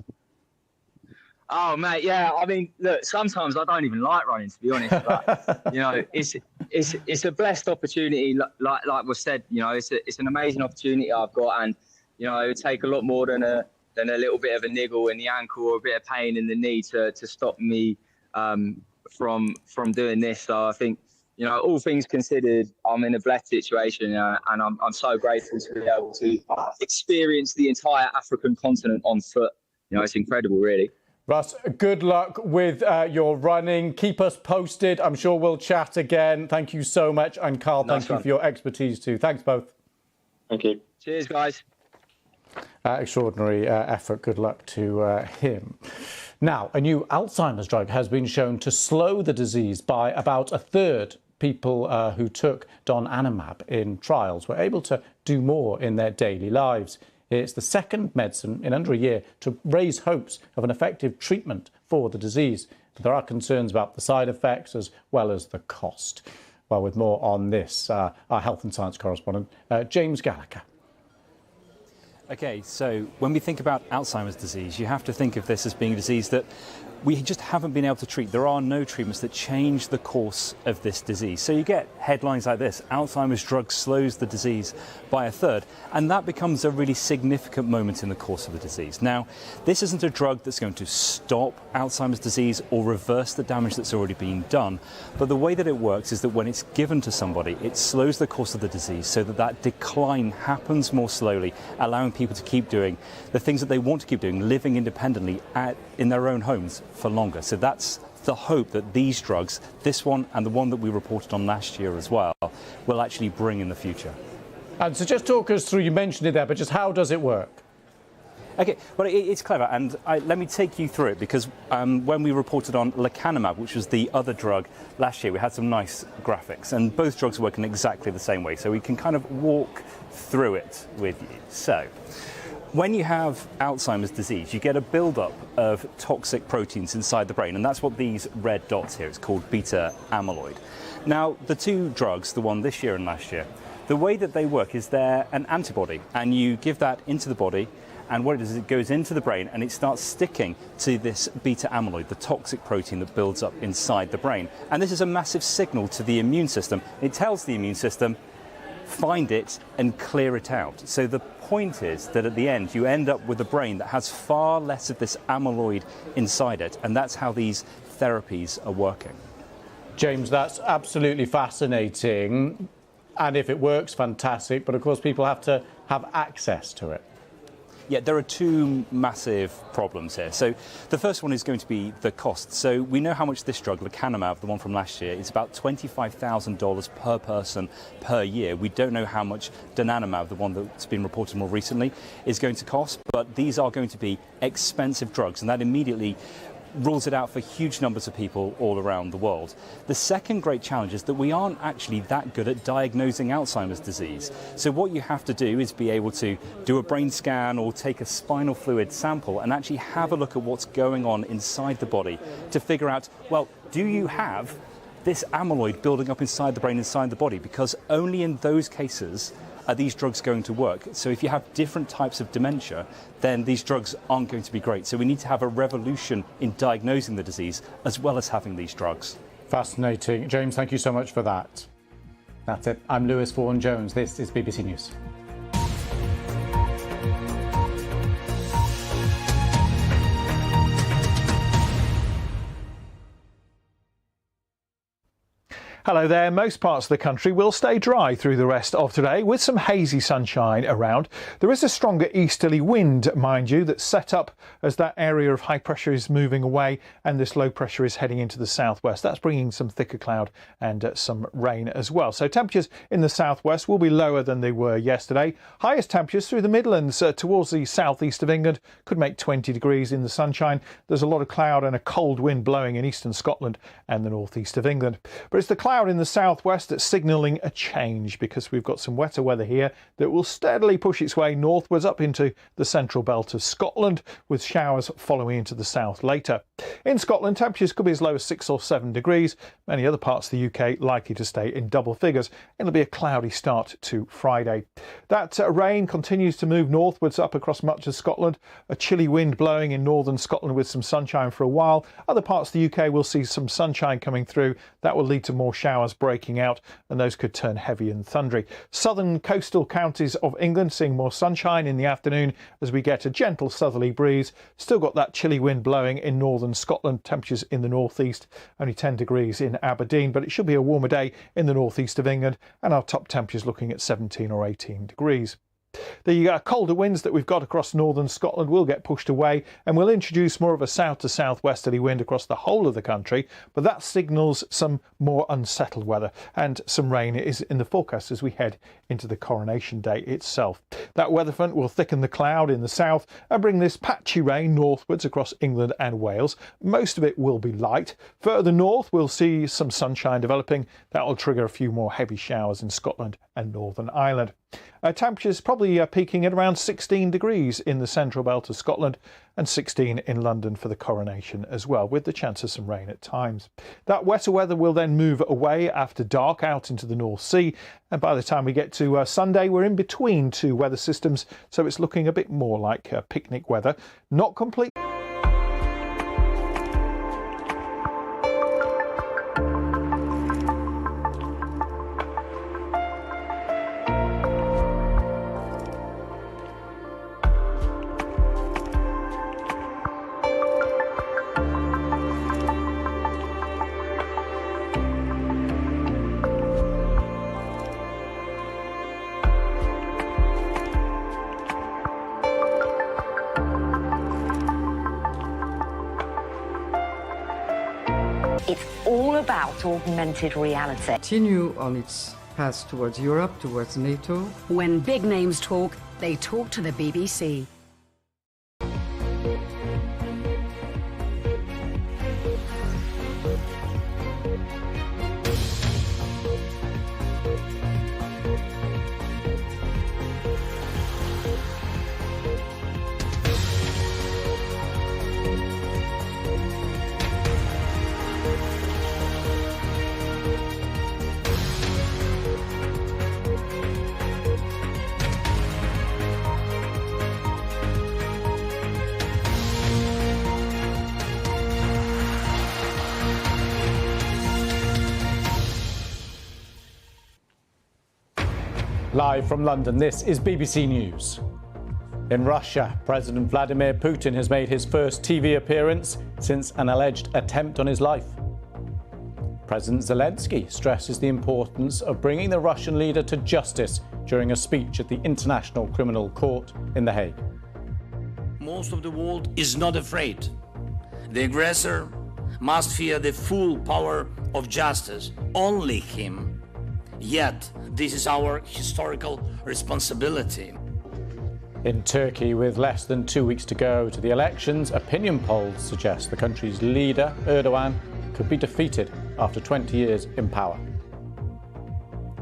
Oh, mate, yeah. I mean, look, sometimes I don't even like running, to be honest. But, you know, it's a blessed opportunity. Like was said, you know, it's an amazing opportunity I've got. And, you know, it would take a lot more than a little bit of a niggle in the ankle or a bit of pain in the knee to stop me from doing this. So I think, you know, all things considered, I'm in a blessed situation, and I'm so grateful to be able to experience the entire African continent on foot. You know, it's incredible, really. Russ, good luck with your running. Keep us posted. I'm sure we'll chat again. Thank you so much. And Carl, thank you for your expertise too. Thanks both. Thank you. Cheers, guys. Extraordinary effort. Good luck to him. Now, a new Alzheimer's drug has been shown to slow the disease by about a third. People who took donanemab in trials were able to do more in their daily lives. It's the second medicine in under a year to raise hopes of an effective treatment for the disease. But there are concerns about the side effects as well as the cost. Well, with more on this, our health and science correspondent, James Gallagher. OK, so when we think about Alzheimer's disease, you have to think of this as being a disease that we just haven't been able to treat. There are no treatments that change the course of this disease. So you get headlines like this: Alzheimer's drug slows the disease by a third, and that becomes a really significant moment in the course of the disease. Now, this isn't a drug that's going to stop Alzheimer's disease or reverse the damage that's already been done, but the way that it works is that when it's given to somebody, it slows the course of the disease so that that decline happens more slowly, allowing people to keep doing the things that they want to keep doing, living independently in their own homes for longer. So that's the hope that these drugs, this one and the one that we reported on last year as well, will actually bring in the future. And so just talk us through, you mentioned it there, but just how does it work? Okay, well, it's clever, and let me take you through it, because when we reported on lecanemab, which was the other drug last year, we had some nice graphics, and both drugs work in exactly the same way, so we can kind of walk through it with you. So, when you have Alzheimer's disease, you get a build-up of toxic proteins inside the brain, and that's what these red dots here, it's called beta amyloid. Now, the two drugs, the one this year and last year, the way that they work is they're an antibody, and you give that into the body, and what it does is it goes into the brain and it starts sticking to this beta amyloid, the toxic protein that builds up inside the brain. And this is a massive signal to the immune system. It tells the immune system, find it and clear it out. So the point is that at the end you end up with a brain that has far less of this amyloid inside it, and that's how these therapies are working. James, that's absolutely fascinating, and if it works, fantastic, but of course people have to have access to it. Yeah, there are two massive problems here. So the first one is going to be the cost. So we know how much this drug, lecanemab, the one from last year, is about $25,000 per person per year. We don't know how much donanemab, the one that's been reported more recently, is going to cost, but these are going to be expensive drugs, and that immediately rules it out for huge numbers of people all around the world. The second great challenge is that we aren't actually that good at diagnosing Alzheimer's disease. So what you have to do is be able to do a brain scan or take a spinal fluid sample and actually have a look at what's going on inside the body to figure out, well, do you have this amyloid building up inside the brain, inside the body? Because only in those cases are these drugs going to work. So if you have different types of dementia, then these drugs aren't going to be great. So we need to have a revolution in diagnosing the disease as well as having these drugs. Fascinating. James, thank you so much for that. That's it. I'm Lewis Vaughan-Jones. This is BBC News. Hello there. Most parts of the country will stay dry through the rest of today with some hazy sunshine around. There is a stronger easterly wind, mind you, that's set up as that area of high pressure is moving away and this low pressure is heading into the southwest. That's bringing some thicker cloud and some rain as well. So temperatures in the southwest will be lower than they were yesterday. Highest temperatures through the Midlands towards the southeast of England could make 20 degrees in the sunshine. There's a lot of cloud and a cold wind blowing in eastern Scotland and the northeast of England. But it's the cloud in the southwest that's signalling a change, because we've got some wetter weather here that will steadily push its way northwards up into the central belt of Scotland, with showers following into the south later. In Scotland, temperatures could be as low as 6 or 7 degrees. Many other parts of the UK likely to stay in double figures. It'll be a cloudy start to Friday. That rain continues to move northwards up across much of Scotland. A chilly wind blowing in northern Scotland with some sunshine for a while. Other parts of the UK will see some sunshine coming through. That will lead to more showers breaking out, and those could turn heavy and thundery. Southern coastal counties of England seeing more sunshine in the afternoon as we get a gentle southerly breeze. Still got that chilly wind blowing in northern Scotland. Temperatures in the northeast only 10 degrees in Aberdeen, but it should be a warmer day in the northeast of England, and our top temperatures looking at 17 or 18 degrees. The colder winds that we've got across northern Scotland will get pushed away, and will introduce more of a south to southwesterly wind across the whole of the country, but that signals some more unsettled weather, and some rain is in the forecast as we head into the Coronation Day itself. That weather front will thicken the cloud in the south and bring this patchy rain northwards across England and Wales. Most of it will be light. Further north we'll see some sunshine developing. That will trigger a few more heavy showers in Scotland and Northern Ireland. Temperatures probably peaking at around 16 degrees in the central belt of Scotland, and 16 in London for the coronation as well, with the chance of some rain at times. That wetter weather will then move away after dark out into the North Sea, and by the time we get to Sunday we're in between two weather systems, so it's looking a bit more like picnic weather. Not complete. It's all about augmented reality. Continue on its path towards Europe, towards NATO. When big names talk, they talk to the BBC. Live from London, this is BBC News. In Russia, President Vladimir Putin has made his first TV appearance since an alleged attempt on his life. President Zelensky stresses the importance of bringing the Russian leader to justice during a speech at the International Criminal Court in The Hague. Most of the world is not afraid. The aggressor must fear the full power of justice, only him. Yet, this is our historical responsibility. In Turkey, with less than 2 weeks to go to the elections, opinion polls suggest the country's leader, Erdogan, could be defeated after 20 years in power.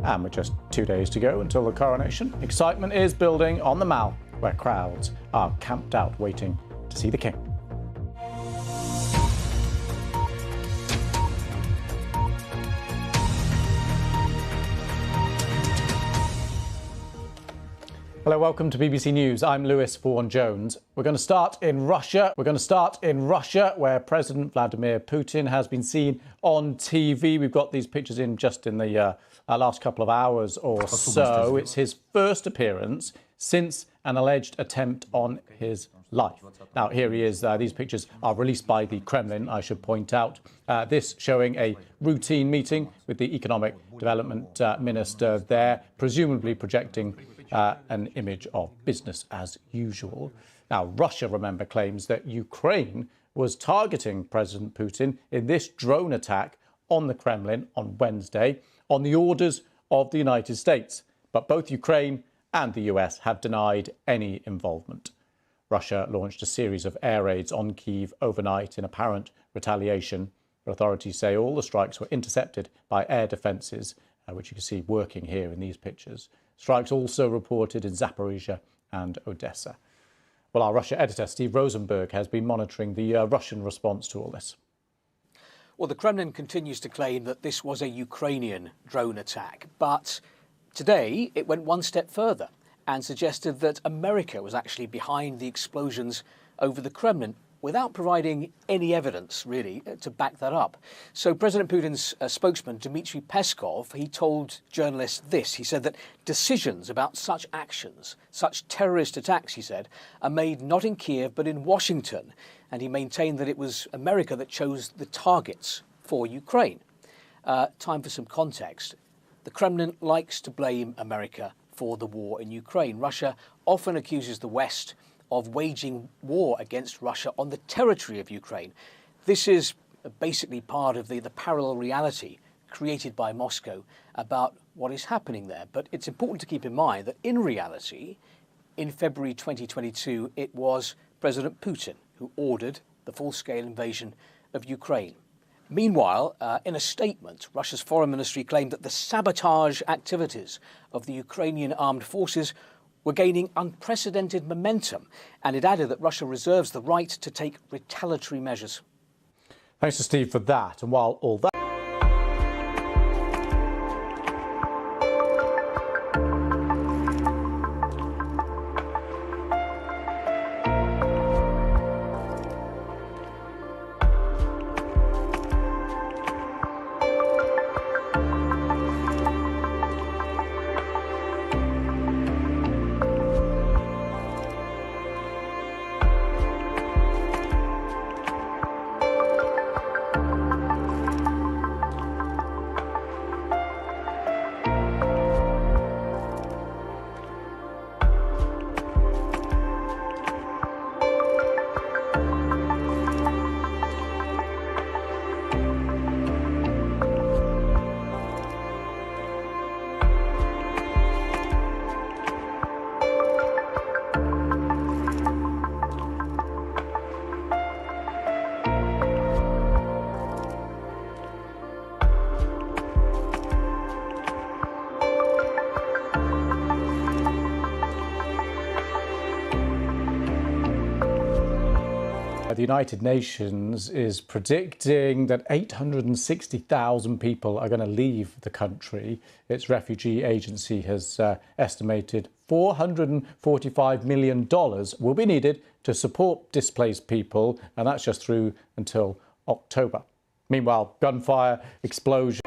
And with just 2 days to go until the coronation, excitement is building on the Mall, where crowds are camped out waiting to see the king. Hello, welcome to BBC News. I'm Lewis Vaughan-Jones. We're going to start in Russia. Where President Vladimir Putin has been seen on TV. We've got these pictures in just in the last couple of hours or so. It's his first appearance since an alleged attempt on his life. Now, here he is. These pictures are released by the Kremlin, I should point out. This showing a routine meeting with the Economic Development Minister there, presumably projecting an image of business as usual. Now, Russia, remember, claims that Ukraine was targeting President Putin in this drone attack on the Kremlin on Wednesday on the orders of the United States. But both Ukraine and the US have denied any involvement. Russia launched a series of air raids on Kyiv overnight in apparent retaliation. But authorities say all the strikes were intercepted by air defences, which you can see working here in these pictures. Strikes also reported in Zaporizhia and Odessa. Well, our Russia editor, Steve Rosenberg, has been monitoring the Russian response to all this. Well, the Kremlin continues to claim that this was a Ukrainian drone attack. But today it went one step further and suggested that America was actually behind the explosions over the Kremlin, without providing any evidence, really, to back that up. So President Putin's spokesman, Dmitry Peskov, he told journalists this. He said that decisions about such actions, such terrorist attacks, he said, are made not in Kiev but in Washington. And he maintained that it was America that chose the targets for Ukraine. Time for some context. The Kremlin likes to blame America for the war in Ukraine. Russia often accuses the West of waging war against Russia on the territory of Ukraine. This is basically part of the parallel reality created by Moscow about what is happening there. But it's important to keep in mind that in reality, in February 2022, it was President Putin who ordered the full-scale invasion of Ukraine. Meanwhile, in a statement, Russia's foreign ministry claimed that the sabotage activities of the Ukrainian armed forces were gaining unprecedented momentum, and it added that Russia reserves the right to take retaliatory measures. Thanks to Steve for that. And while all that... The United Nations is predicting that 860,000 people are going to leave the country. Its refugee agency has estimated $445 million will be needed to support displaced people, and that's just through until October. Meanwhile, gunfire, explosion.